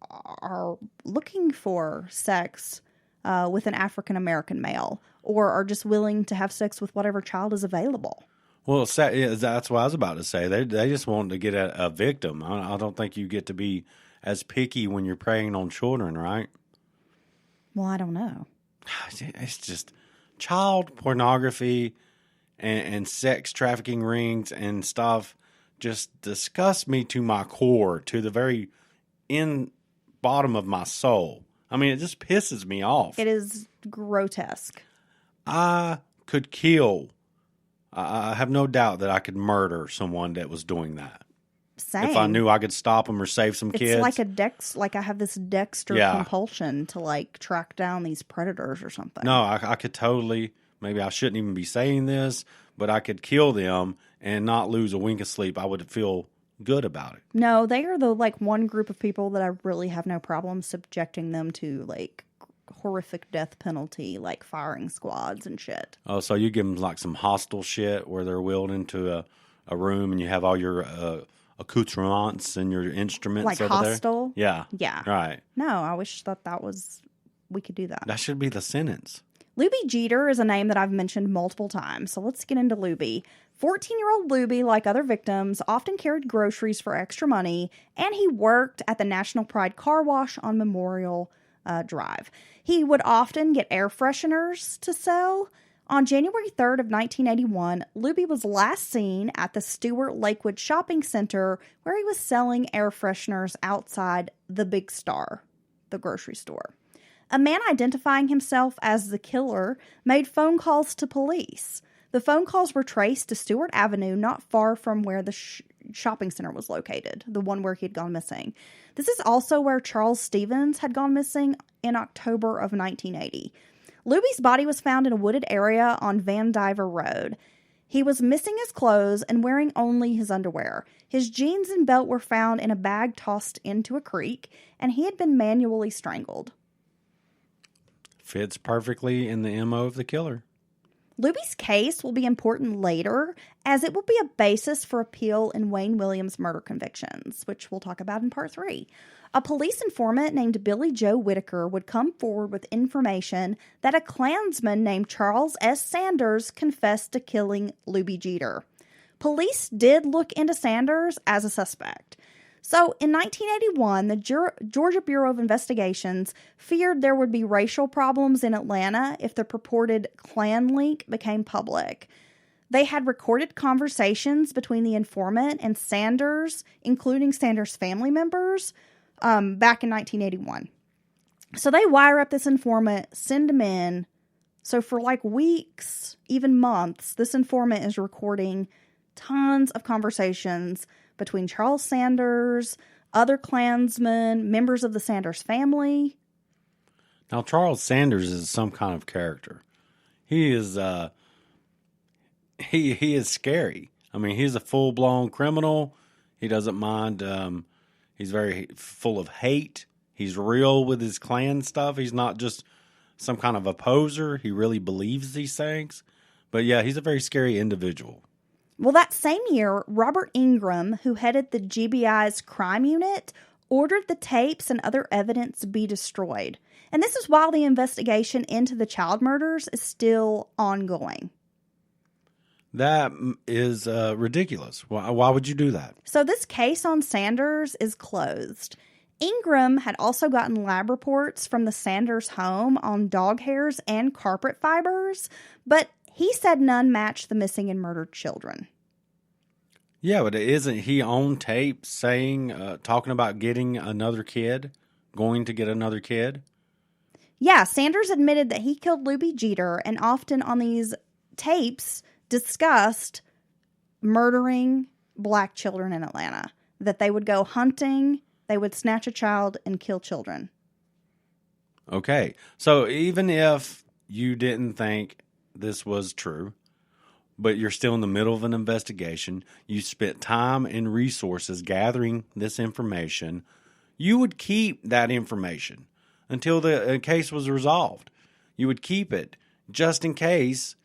are looking for sex with an African American male, or are just willing to have sex with whatever child is available? Well, that's what I was about to say. They just want to get a victim. I don't think you get to be as picky when you're preying on children, right? Well, I don't know. It's just child pornography and sex trafficking rings and stuff just disgust me to my core, to the very bottom of my soul. I mean, it just pisses me off. It is grotesque. I could kill. I have no doubt that I could murder someone that was doing that. Same. If I knew I could stop them or save some kids. It's like I have this Dexter compulsion to like track down these predators or something. No, I could totally, maybe I shouldn't even be saying this, but I could kill them and not lose a wink of sleep. I would feel good about it. No, they are the like one group of people that I really have no problem subjecting them to like horrific death penalty, like firing squads and shit. Oh, so you give them like some hostile shit where they're wheeled into a room and you have all your accoutrements and your instruments like over hostile? there? Yeah. Right. No, I wish we could do that. That should be the sentence. Luby Jeter is a name that I've mentioned multiple times, so let's get into Luby. 14-year-old Luby, like other victims, often carried groceries for extra money, and he worked at the National Pride Car Wash on Memorial Drive. He would often get air fresheners to sell. On January 3rd of 1981, Luby was last seen at the Stewart Lakewood Shopping Center, where he was selling air fresheners outside the Big Star, the grocery store. A man identifying himself as the killer made phone calls to police. The phone calls were traced to Stewart Avenue, not far from where the shopping center was located, the one where he had gone missing. This is also where Charles Stevens had gone missing in October of 1980. Luby's body was found in a wooded area on Van Diver Road. He was missing his clothes and wearing only his underwear. His jeans and belt were found in a bag tossed into a creek, and he had been manually strangled. Fits perfectly in the MO of the killer. Luby's case will be important later, as it will be a basis for appeal in Wayne Williams' murder convictions, which we'll talk about in part 3. A police informant named Billy Joe Whitaker would come forward with information that a Klansman named Charles S. Sanders confessed to killing Luby Jeter. Police did look into Sanders as a suspect. So, in 1981, the Georgia Bureau of Investigations feared there would be racial problems in Atlanta if the purported Klan link became public. They had recorded conversations between the informant and Sanders, including Sanders' family members, back in 1981. So, they wire up this informant, send him in. So, for like weeks, even months, this informant is recording tons of conversations between Charles Sanders, other Klansmen, members of the Sanders family. Now, Charles Sanders is some kind of character. He is he is scary. I mean, he's a full-blown criminal. He doesn't mind. He's very full of hate. He's real with his Klan stuff. He's not just some kind of a poser. He really believes these things. But yeah, he's a very scary individual. Well, that same year, Robert Ingram, who headed the GBI's crime unit, ordered the tapes and other evidence be destroyed. And this is while the investigation into the child murders is still ongoing. That is ridiculous. Why would you do that? So this case on Sanders is closed. Ingram had also gotten lab reports from the Sanders home on dog hairs and carpet fibers, but he said none matched the missing and murdered children. Yeah, but isn't he on tape saying, talking about getting another kid, going to get another kid? Yeah, Sanders admitted that he killed Luby Jeter and often on these tapes discussed murdering black children in Atlanta. That they would go hunting, they would snatch a child and kill children. Okay, so even if you didn't think this was true, but you're still in the middle of an investigation, you spent time and resources gathering this information, you would keep that information until the case was resolved. You would keep it. just in case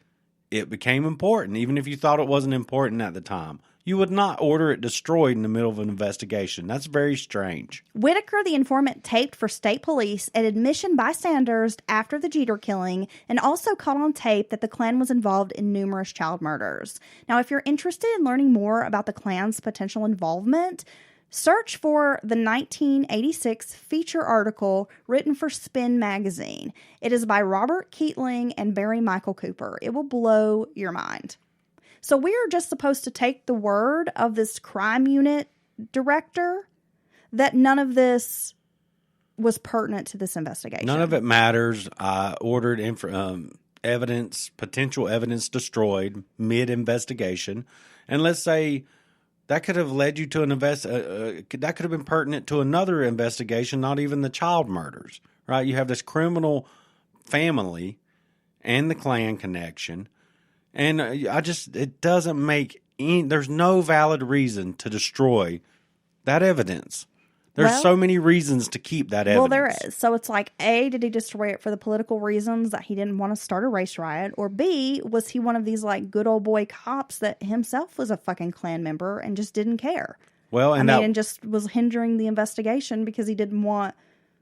it became important, even if you thought it wasn't important at the time. You would not order it destroyed in the middle of an investigation. That's very strange. Whitaker, the informant, taped for state police an admission by Sanders after the Jeter killing, and also caught on tape that the Klan was involved in numerous child murders. Now, if you're interested in learning more about the Klan's potential involvement, search for the 1986 feature article written for Spin magazine. It is by Robert Keatling and Barry Michael Cooper. It will blow your mind. So we are just supposed to take the word of this crime unit director that none of this was pertinent to this investigation. None of it matters. I ordered evidence, potential evidence destroyed mid-investigation. And let's say that could have led you to an that could have been pertinent to another investigation, not even the child murders, right? You have this criminal family and the Klan connection. And it doesn't make there's no valid reason to destroy that evidence. There's so many reasons to keep that evidence. Well, there is. So it's like, A, did he destroy it for the political reasons that he didn't want to start a race riot? Or B, was he one of these like good old boy cops that himself was a fucking Klan member and just didn't care? Well, and just was hindering the investigation because he didn't want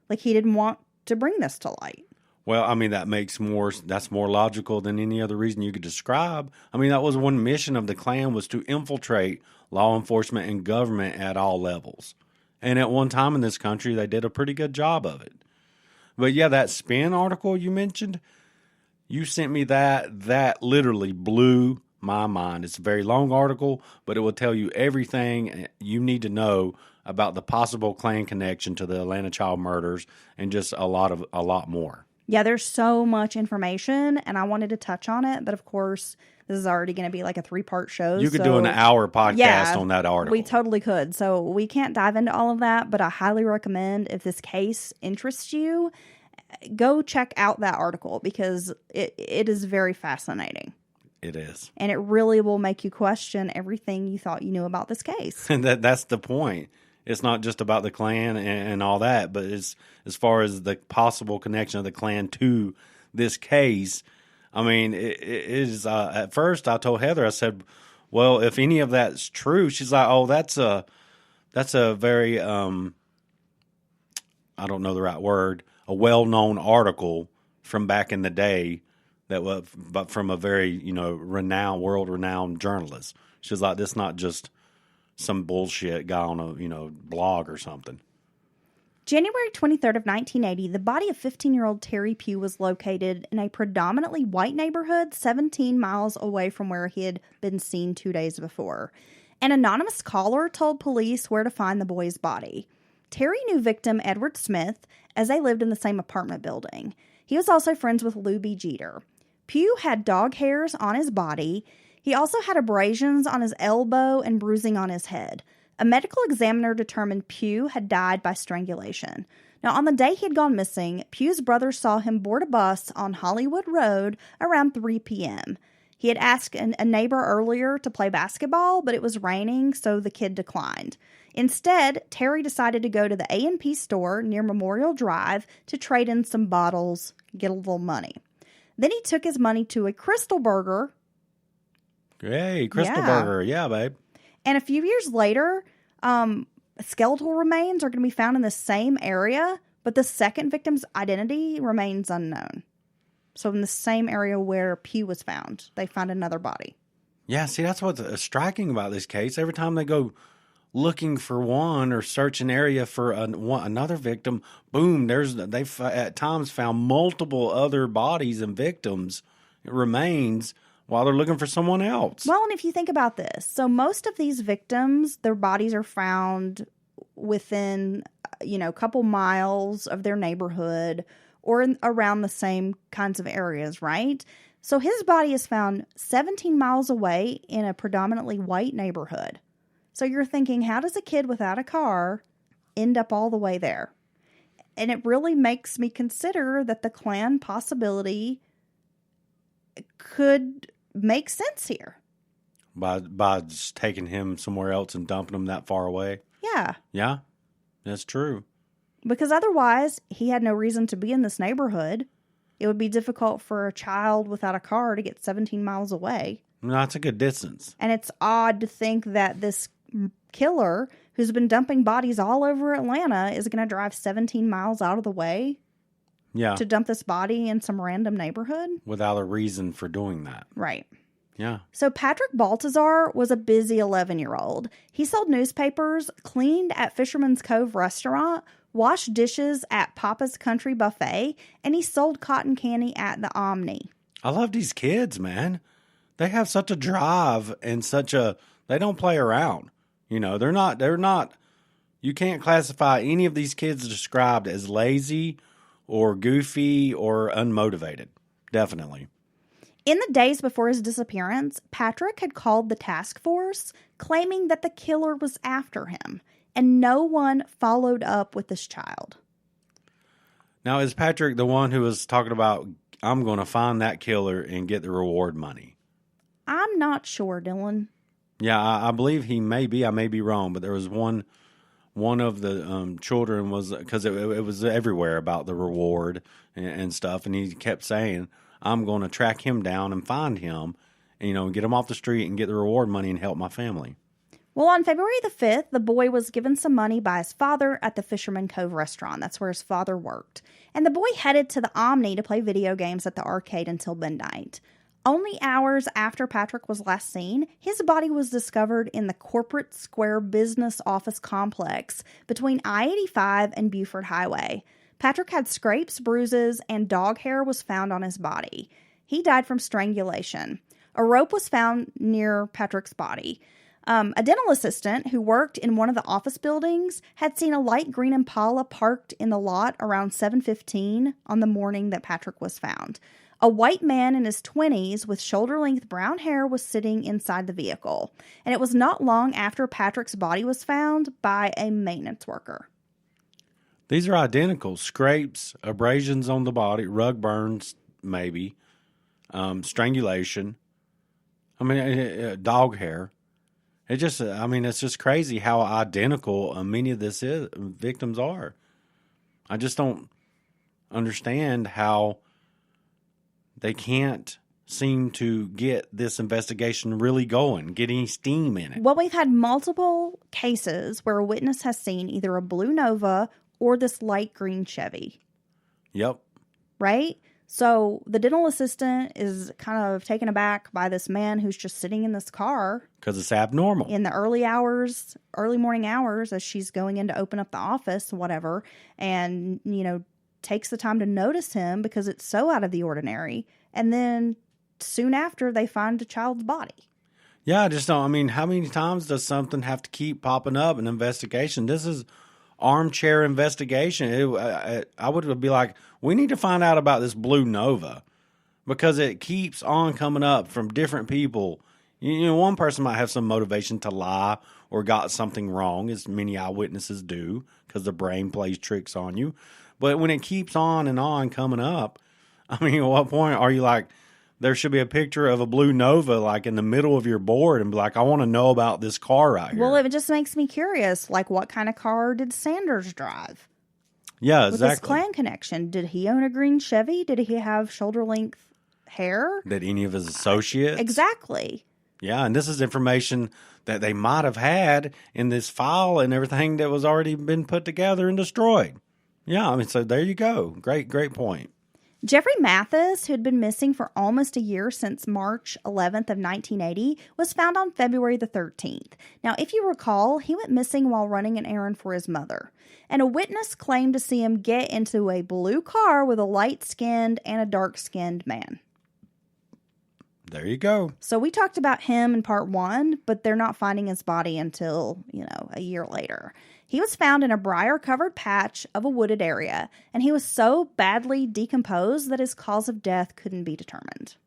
to bring this to light. Well, I mean, that's more logical than any other reason you could describe. I mean, that was one mission of the Klan, was to infiltrate law enforcement and government at all levels. And at one time in this country, they did a pretty good job of it. But yeah, that Spin article you mentioned, you sent me that literally blew my mind. It's a very long article, but it will tell you everything you need to know about the possible Klan connection to the Atlanta child murders and just a lot more. Yeah, there's so much information, and I wanted to touch on it, but of course, this is already going to be like a 3-part show. You could do an hour podcast on that article. We totally could. So we can't dive into all of that, but I highly recommend, if this case interests you, go check out that article because it is very fascinating. It is. And it really will make you question everything you thought you knew about this case. And that's the point. It's not just about the Klan and all that, but it's as far as the possible connection of the Klan to this case. I mean, it is. At first, I told Heather, I said, "Well, if any of that's true," she's like, "Oh, that's a very I don't know the right word, a well-known article from back in the day but from a very world-renowned journalist." She's like, "This not just some bullshit guy on a blog or something." January 23rd of 1980, the body of 15-year-old Terry Pugh was located in a predominantly white neighborhood 17 miles away from where he had been seen 2 days before. An anonymous caller told police where to find the boy's body. Terry knew victim Edward Smith, as they lived in the same apartment building. He was also friends with Lou B. Jeter. Pugh had dog hairs on his body. He also had abrasions on his elbow and bruising on his head. A medical examiner determined Pugh had died by strangulation. Now, on the day he had gone missing, Pugh's brother saw him board a bus on Hollywood Road around 3 p.m. He had asked a neighbor earlier to play basketball, but it was raining, so the kid declined. Instead, Terry decided to go to the A&P store near Memorial Drive to trade in some bottles, get a little money. Then he took his money to a Crystal Burger. Hey, Crystal Burger. Yeah, babe. And a few years later, skeletal remains are going to be found in the same area, but the second victim's identity remains unknown. So in the same area where Pugh was found, they found another body. Yeah, see, that's what's striking about this case. Every time they go looking for one or search an area for another victim, boom, they've at times found multiple other bodies and victims, remains, while they're looking for someone else. Well, and if you think about this, so most of these victims, their bodies are found within, a couple miles of their neighborhood or around the same kinds of areas, right? So his body is found 17 miles away in a predominantly white neighborhood. So you're thinking, how does a kid without a car end up all the way there? And it really makes me consider that the Klan possibility could make sense here. By just taking him somewhere else and dumping him that far away? Yeah. Yeah, that's true. Because otherwise, he had no reason to be in this neighborhood. It would be difficult for a child without a car to get 17 miles away. No, that's a good distance. And it's odd to think that this killer who's been dumping bodies all over Atlanta is going to drive 17 miles out of the way to dump this body in some random neighborhood. Without a reason for doing that. Right. Yeah. So Patrick Baltazar was a busy 11-year-old. He sold newspapers, cleaned at Fisherman's Cove restaurant, washed dishes at Papa's Country Buffet, and he sold cotton candy at the Omni. I love these kids, man. They have such a drive and they don't play around. You know, they're not, you can't classify any of these kids described as lazy or goofy or unmotivated. Definitely. In the days before his disappearance, Patrick had called the task force, claiming that the killer was after him, and no one followed up with this child. Now, is Patrick the one who was talking about, I'm going to find that killer and get the reward money? I'm not sure, Dylan. Yeah, I believe he may be. I may be wrong, but there was one of the children was, because it was everywhere about the reward and stuff, and he kept saying, I'm going to track him down and find him, and, get him off the street and get the reward money and help my family. Well, on February the 5th, the boy was given some money by his father at the Fisherman Cove restaurant. That's where his father worked. And the boy headed to the Omni to play video games at the arcade until midnight. Only hours after Patrick was last seen, his body was discovered in the Corporate Square Business Office Complex between I-85 and Buford Highway. Patrick had scrapes, bruises, and dog hair was found on his body. He died from strangulation. A rope was found near Patrick's body. A dental assistant who worked in one of the office buildings had seen a light green Impala parked in the lot around 7:15 on the morning that Patrick was found. A white man in his 20s with shoulder-length brown hair was sitting inside the vehicle, and it was not long after Patrick's body was found by a maintenance worker. These are identical. Scrapes, abrasions on the body, rug burns, maybe, strangulation. I mean, dog hair. It's just crazy how identical many of this victims are. I just don't understand how they can't seem to get this investigation really going, get any steam in it. Well, we've had multiple cases where a witness has seen either a blue Nova or this light green Chevy. Yep. Right? So the dental assistant is kind of taken aback by this man who's just sitting in this car. Because it's abnormal. In the early morning hours as she's going in to open up the office, whatever, and, takes the time to notice him because it's so out of the ordinary. And then soon after, they find the child's body. Yeah, I just don't. How many times does something have to keep popping up in an investigation? This is armchair investigation. I would be like, we need to find out about this blue Nova because it keeps on coming up from different people. One person might have some motivation to lie or got something wrong, as many eyewitnesses do, because the brain plays tricks on you. But when it keeps on and on coming up, at what point are you like, there should be a picture of a blue Nova like in the middle of your board and be like, I want to know about this car right here. Well, it just makes me curious, like what kind of car did Sanders drive? Yeah, exactly. With this clan connection, did he own a green Chevy? Did he have shoulder-length hair? Did any of his associates? Exactly. Yeah, and this is information that they might have had in this file and everything that was already been put together and destroyed. Yeah, so there you go. Great point. Jeffrey Mathis, who had been missing for almost a year since March 11th of 1980, was found on February the 13th. Now, if you recall, he went missing while running an errand for his mother. And a witness claimed to see him get into a blue car with a light-skinned and a dark-skinned man. There you go. So we talked about him in part 1, but they're not finding his body until, a year later. He was found in a briar-covered patch of a wooded area, and he was so badly decomposed that his cause of death couldn't be determined.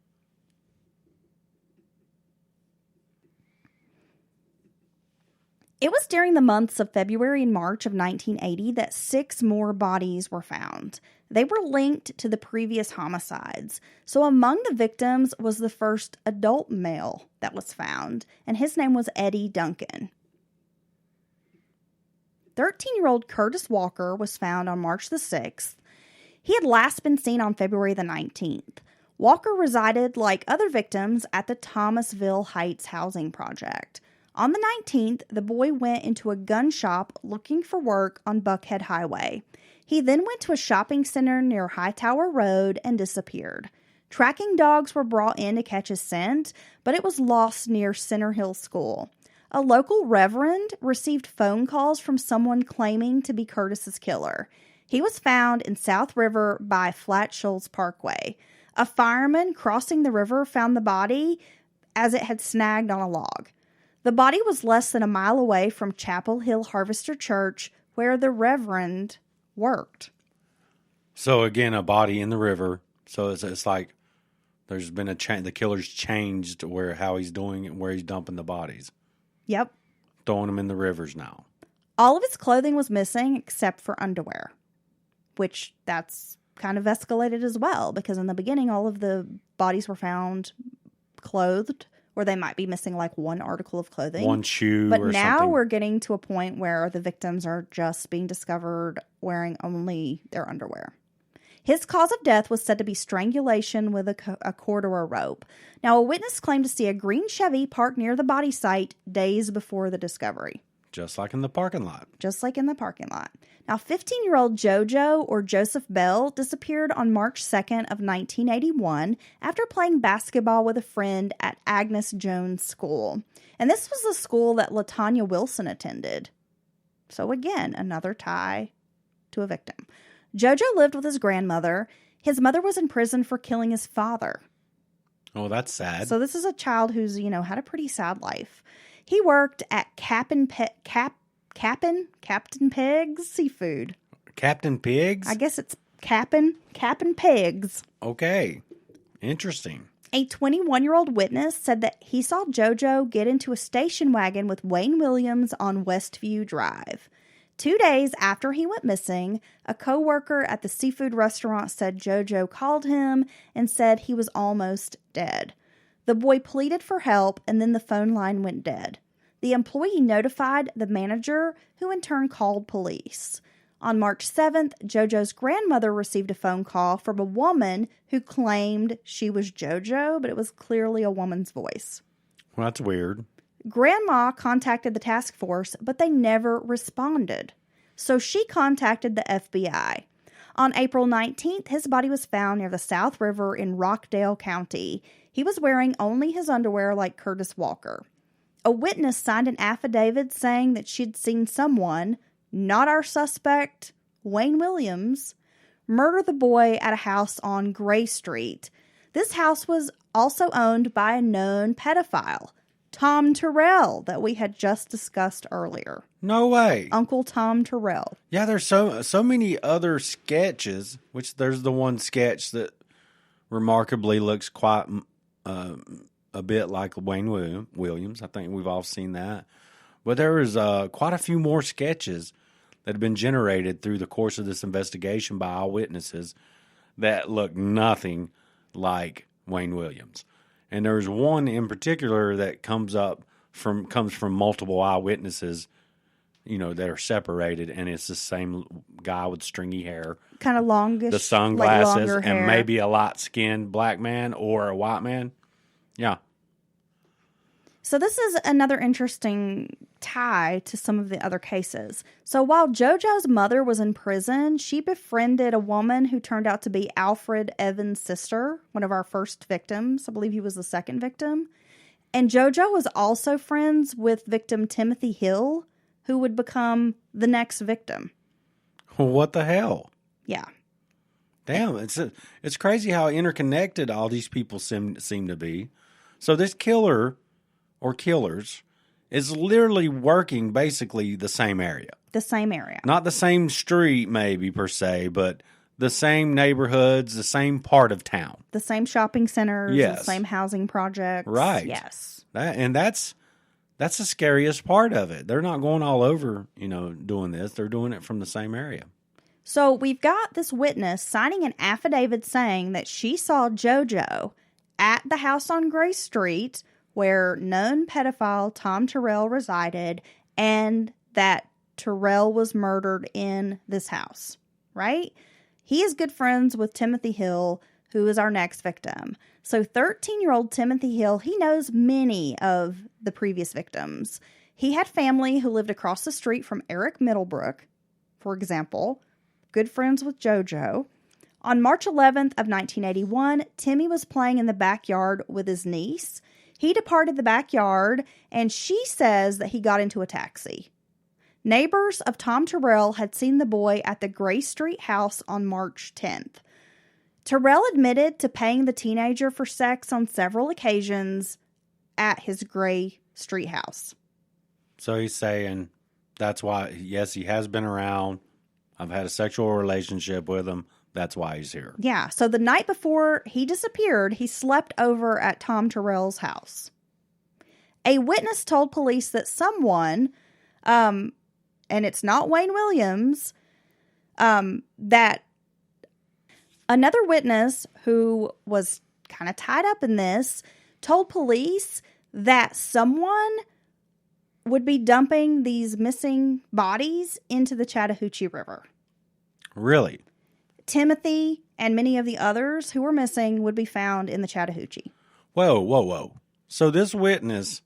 It was during the months of February and March of 1980 that 6 more bodies were found. They were linked to the previous homicides. So among the victims was the first adult male that was found, and his name was Eddie Duncan. 13-year-old Curtis Walker was found on March the 6th. He had last been seen on February the 19th. Walker resided, like other victims, at the Thomasville Heights housing project. On the 19th, the boy went into a gun shop looking for work on Buckhead Highway. He then went to a shopping center near Hightower Road and disappeared. Tracking dogs were brought in to catch his scent, but it was lost near Center Hill School. A local reverend received phone calls from someone claiming to be Curtis's killer. He was found in South River by Flat Shoals Parkway. A fireman crossing the river found the body as it had snagged on a log. The body was less than a mile away from Chapel Hill Harvester Church, where the reverend worked. So again, a body in the river. So it's like there's been a change. The killer's changed how he's doing it, where he's dumping the bodies. Yep. Throwing them in the rivers now. All of his clothing was missing except for underwear, which that's kind of escalated as well, because in the beginning all of the bodies were found clothed, or they might be missing like one article of clothing, one shoe, but or now something. we're getting to a point where the victims are just being discovered wearing only their underwear. His cause of death was said to be strangulation with a cord or a rope. Now, a witness claimed to see a green Chevy parked near the body site days before the discovery. Just like in the parking lot. Just like in the parking lot. Now, 15-year-old JoJo, or Joseph Bell, disappeared on March 2nd of 1981 after playing basketball with a friend at Agnes Jones School. And this was the school that LaTanya Wilson attended. So again, another tie to a victim. JoJo lived with his grandmother. His mother was in prison for killing his father. Oh, that's sad. So this is a child who's, had a pretty sad life. He worked at Captain Peg's Seafood. Captain Pigs? I guess it's Captain Peg's. Okay. Interesting. A 21-year-old witness said that he saw JoJo get into a station wagon with Wayne Williams on Westview Drive. 2 days after he went missing, a co-worker at the seafood restaurant said JoJo called him and said he was almost dead. The boy pleaded for help, and then the phone line went dead. The employee notified the manager, who in turn called police. On March 7th, JoJo's grandmother received a phone call from a woman who claimed she was JoJo, but it was clearly a woman's voice. Well, that's weird. Grandma contacted the task force, but they never responded. So she contacted the FBI. On April 19th, his body was found near the South River in Rockdale County. He was wearing only his underwear like Curtis Walker. A witness signed an affidavit saying that she'd seen someone, not our suspect, Wayne Williams, murder the boy at a house on Gray Street. This house was also owned by a known pedophile, Tom Terrell, that we had just discussed earlier. No way. Uncle Tom Terrell. Yeah, there's so many other sketches, which there's the one sketch that remarkably looks quite a bit like Wayne Williams. I think we've all seen that. But there is quite a few more sketches that have been generated through the course of this investigation by eyewitnesses that look nothing like Wayne Williams. And there's one in particular that comes from multiple eyewitnesses, that are separated, and it's the same guy with stringy hair, kind of longish, the sunglasses, like and maybe a light-skinned black man or a white man. Yeah. So this is another interesting tie to some of the other cases. So while JoJo's mother was in prison, she befriended a woman who turned out to be Alfred Evans' sister, one of our first victims. I believe he was the second victim. And JoJo was also friends with victim Timothy Hill, who would become the next victim. What the hell? Yeah. Damn, it's crazy how interconnected all these people seem to be. So this killer or killers is literally working basically the same area. The same area. Not the same street maybe per se, but the same neighborhoods, the same part of town. The same shopping centers, yes. The same housing projects. Right. Yes. That's the scariest part of it. They're not going all over, doing this. They're doing it from the same area. So we've got this witness signing an affidavit saying that she saw JoJo at the house on Gray Street where known pedophile Tom Terrell resided, and that Terrell was murdered in this house, right? He is good friends with Timothy Hill, who is our next victim. So 13-year-old Timothy Hill, he knows many of the previous victims. He had family who lived across the street from Eric Middlebrook, for example, good friends with JoJo. On March 11th of 1981, Timmy was playing in the backyard with his niece. He departed the backyard, and she says that he got into a taxi. Neighbors of Tom Terrell had seen the boy at the Gray Street house on March 10th. Terrell admitted to paying the teenager for sex on several occasions at his Gray Street house. So he's saying that's why, yes, he has been around. I've had a sexual relationship with him. That's why he's here. Yeah, so the night before he disappeared, he slept over at Tom Terrell's house. A witness told police that someone, and it's not Wayne Williams, that another witness who was kind of tied up in this told police that someone would be dumping these missing bodies into the Chattahoochee River. Really? Timothy and many of the others who were missing would be found in the Chattahoochee. Whoa. So this witness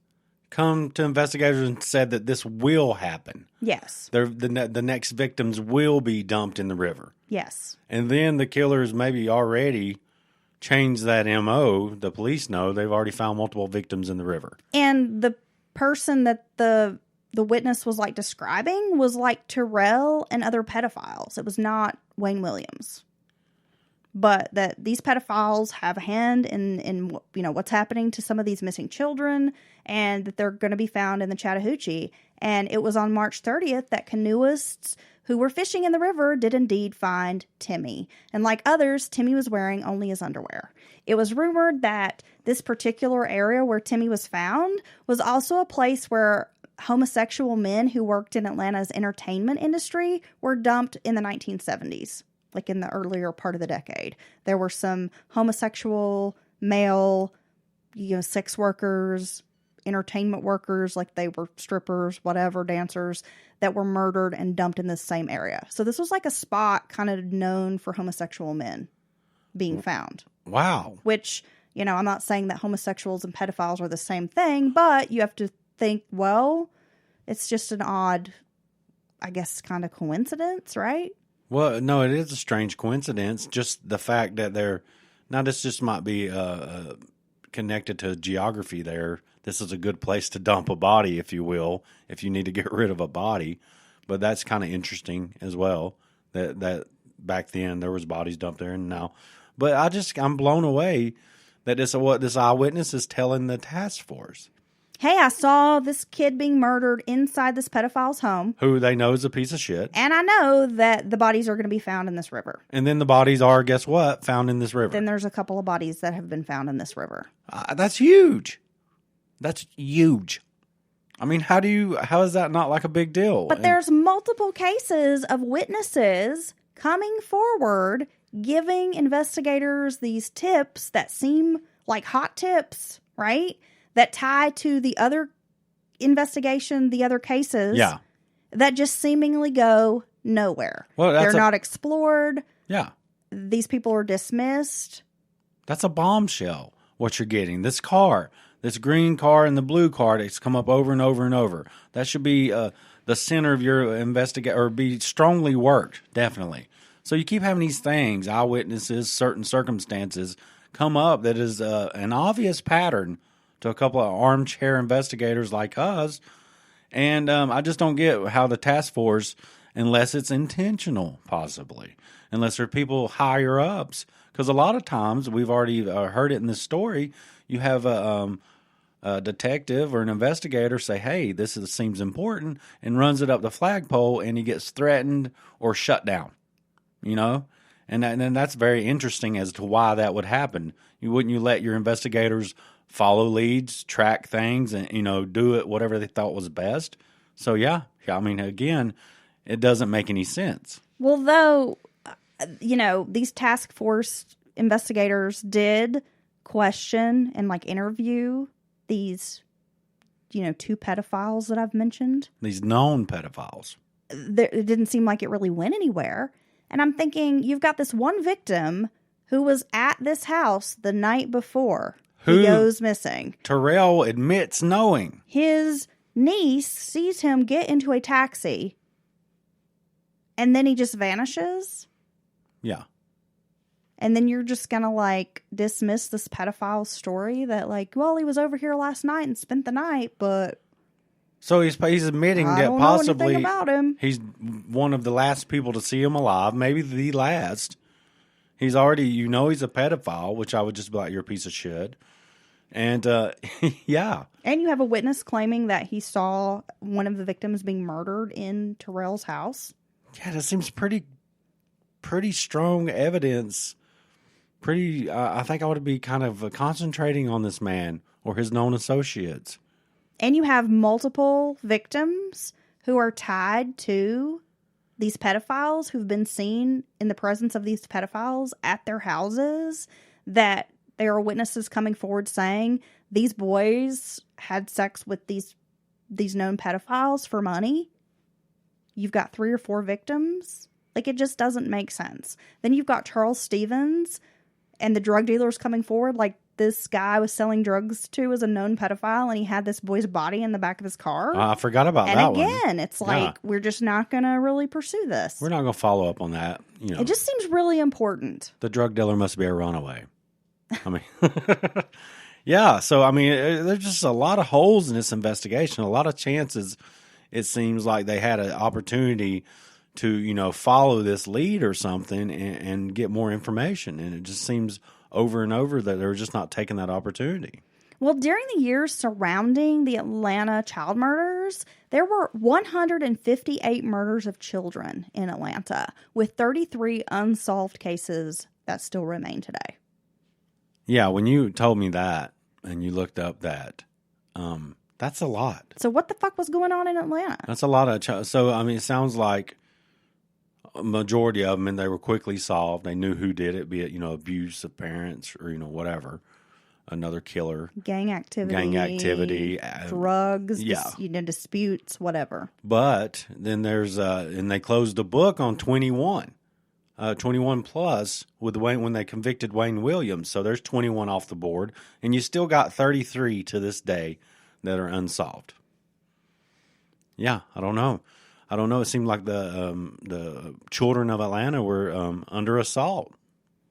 come to investigators and said that this will happen. Yes. The next victims will be dumped in the river. Yes. And then the killers maybe already changed that MO. The police know they've already found multiple victims in the river. And the person that the witness was like describing was like Terrell and other pedophiles. It was not Wayne Williams. But that these pedophiles have a hand in what's happening to some of these missing children, and that they're going to be found in the Chattahoochee. And it was on March 30th that canoeists who were fishing in the river did indeed find Timmy. And like others, Timmy was wearing only his underwear. It was rumored that this particular area where Timmy was found was also a place where homosexual men who worked in Atlanta's entertainment industry were dumped in the 1970s. Like in the earlier part of the decade. There were some homosexual male, sex workers, entertainment workers, like they were strippers, whatever, dancers, that were murdered and dumped in this same area. So this was like a spot kind of known for homosexual men being found. Wow. Which, I'm not saying that homosexuals and pedophiles are the same thing, but you have to think, well, it's just an odd, I guess, kind of coincidence, right? Well, no, it is a strange coincidence. Just the fact that this just might be connected to geography there. This is a good place to dump a body, if you will, if you need to get rid of a body. But that's kind of interesting as well, that back then there was bodies dumped there and now. But I'm blown away that what this eyewitness is telling the task force. Hey, I saw this kid being murdered inside this pedophile's home. Who they know is a piece of shit. And I know that the bodies are going to be found in this river. And then the bodies are, guess what, found in this river. Then there's a couple of bodies that have been found in this river. That's huge. That's huge. I mean, how is that not like a big deal? But there's multiple cases of witnesses coming forward, giving investigators these tips that seem like hot tips, right? That tie to the other investigation, the other cases. Yeah. That just seemingly go nowhere. Well, they're not explored. Yeah. These people are dismissed. That's a bombshell, what you're getting. This green car and the blue car that's come up over and over and over. That should be the center of your investigation, or be strongly worked, definitely. So you keep having these things, eyewitnesses, certain circumstances come up that is an obvious pattern to a couple of armchair investigators like us. And I just don't get how the task force, unless it's intentional, possibly, unless there are people higher ups, because a lot of times, we've already heard it in this story, you have a detective or an investigator say, hey, seems important, and runs it up the flagpole, and he gets threatened or shut down, And that's very interesting as to why that would happen. Wouldn't you let your investigators follow leads, track things, and, do it whatever they thought was best? So, yeah, I mean, again, it doesn't make any sense. Well, though, these task force investigators did question and, interview these, two pedophiles that I've mentioned. These known pedophiles. It didn't seem like it really went anywhere. And I'm thinking, you've got this one victim who was at this house the night before he goes missing. Terrell admits knowing. His niece sees him get into a taxi, and then he just vanishes. Yeah. And then you're just going to, like, dismiss this pedophile story that, like, well, he was over here last night and spent the night, but... So he's admitting I that don't know possibly anything about him. He's one of the last people to see him alive, maybe the last. He's already, he's a pedophile, which I would just be like, you're a piece of shit. And, yeah. And you have a witness claiming that he saw one of the victims being murdered in Terrell's house. Yeah, that seems pretty strong evidence. I think I would be kind of concentrating on this man or his known associates. And you have multiple victims who are tied to these pedophiles who've been seen in the presence of these pedophiles at their houses, that there are witnesses coming forward saying these boys had sex with these known pedophiles for money. You've got 3 or 4 victims. Like, it just doesn't make sense. Then you've got Charles Stevens and the drug dealers coming forward, like, this guy was selling drugs to as a known pedophile, and he had this boy's body in the back of his car. I forgot about that one. And again, it's like, we're just not going to really pursue this. We're not going to follow up on that. It just seems really important. The drug dealer must be a runaway. I mean, yeah. So, I mean, there's just a lot of holes in this investigation, a lot of chances. It seems like they had an opportunity to, follow this lead or something and get more information. And it just seems over and over that they were just not taking that opportunity. Well, during the years surrounding the Atlanta child murders, there were 158 murders of children in Atlanta, with 33 unsolved cases that still remain today. Yeah, when you told me that and you looked up that, that's a lot. So what the fuck was going on in Atlanta? That's a lot of so, I mean, it sounds like a majority of them, and they were quickly solved. They knew who did it, be it, abuse of parents or, whatever. Another killer. Gang activity. Drugs. Yeah. Disputes, whatever. But then there's, and they closed the book on 21 plus with when they convicted Wayne Williams. So there's 21 off the board, and you still got 33 to this day that are unsolved. Yeah, I don't know. It seemed like the children of Atlanta were under assault.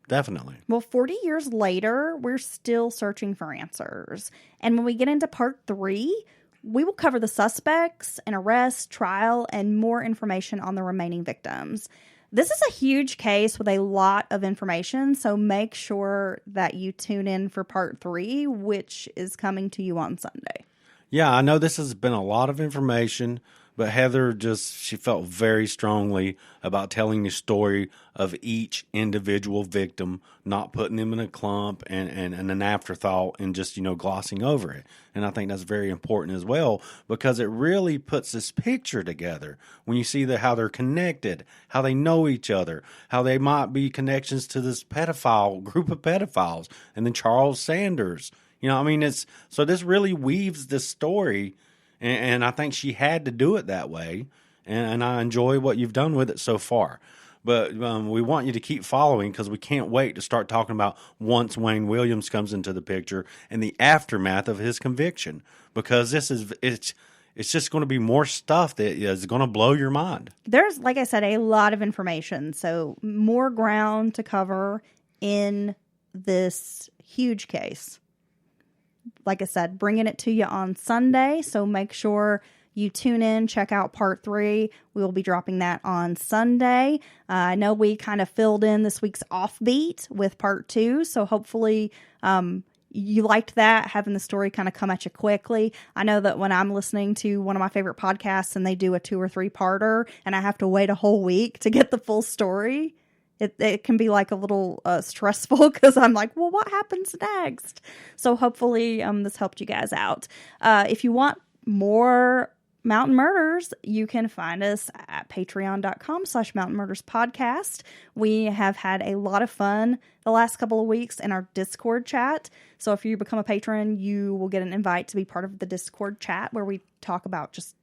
Definitely. Well, 40 years later, we're still searching for answers. And when we get into part 3, we will cover the suspects, an arrest, trial, and more information on the remaining victims. This is a huge case with a lot of information, so make sure that you tune in for part 3, which is coming to you on Sunday. Yeah, I know this has been a lot of information, but Heather she felt very strongly about telling the story of each individual victim, not putting them in a clump and an afterthought and just, glossing over it. And I think that's very important as well, because it really puts this picture together when you see how they're connected, how they know each other, how they might be connections to this group of pedophiles, and then Charles Sanders. So this really weaves this story. And I think she had to do it that way, and I enjoy what you've done with it so far. But we want you to keep following, because we can't wait to start talking about once Wayne Williams comes into the picture and the aftermath of his conviction, because it's just going to be more stuff that is going to blow your mind. There's, like I said, a lot of information, so more ground to cover in this huge case. Like I said, bringing it to you on Sunday, so make sure you tune in, check out part 3. We will be dropping that on Sunday. I know we kind of filled in this week's offbeat with part 2, so hopefully you liked that, having the story kind of come at you quickly. I know that when I'm listening to one of my favorite podcasts and they do a 2 or 3-parter and I have to wait a whole week to get the full story, it can be like a little stressful, because I'm like, well, what happens next? So hopefully this helped you guys out. If you want more Mountain Murders, you can find us at patreon.com/Mountain Murders Podcast. We have had a lot of fun the last couple of weeks in our Discord chat. So if you become a patron, you will get an invite to be part of the Discord chat, where we talk about just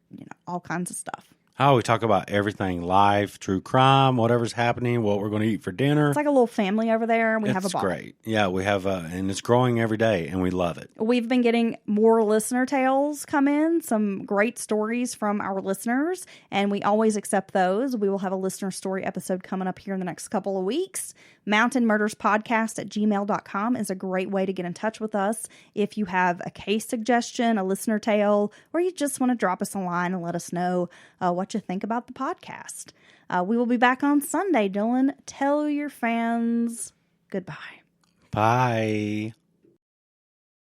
all kinds of stuff. Oh, we talk about everything, life, true crime, whatever's happening, what we're going to eat for dinner. It's like a little family over there. We have a ball. It's great. Yeah, we have, and it's growing every day, and we love it. We've been getting more listener tales come in, some great stories from our listeners, and we always accept those. We will have a listener story episode coming up here in the next couple of weeks. mountainmurderspodcast@gmail.com is a great way to get in touch with us. If you have a case suggestion, a listener tale, or you just want to drop us a line and let us know what you think about the podcast. We will be back on Sunday. Dylan, tell your fans goodbye. Bye.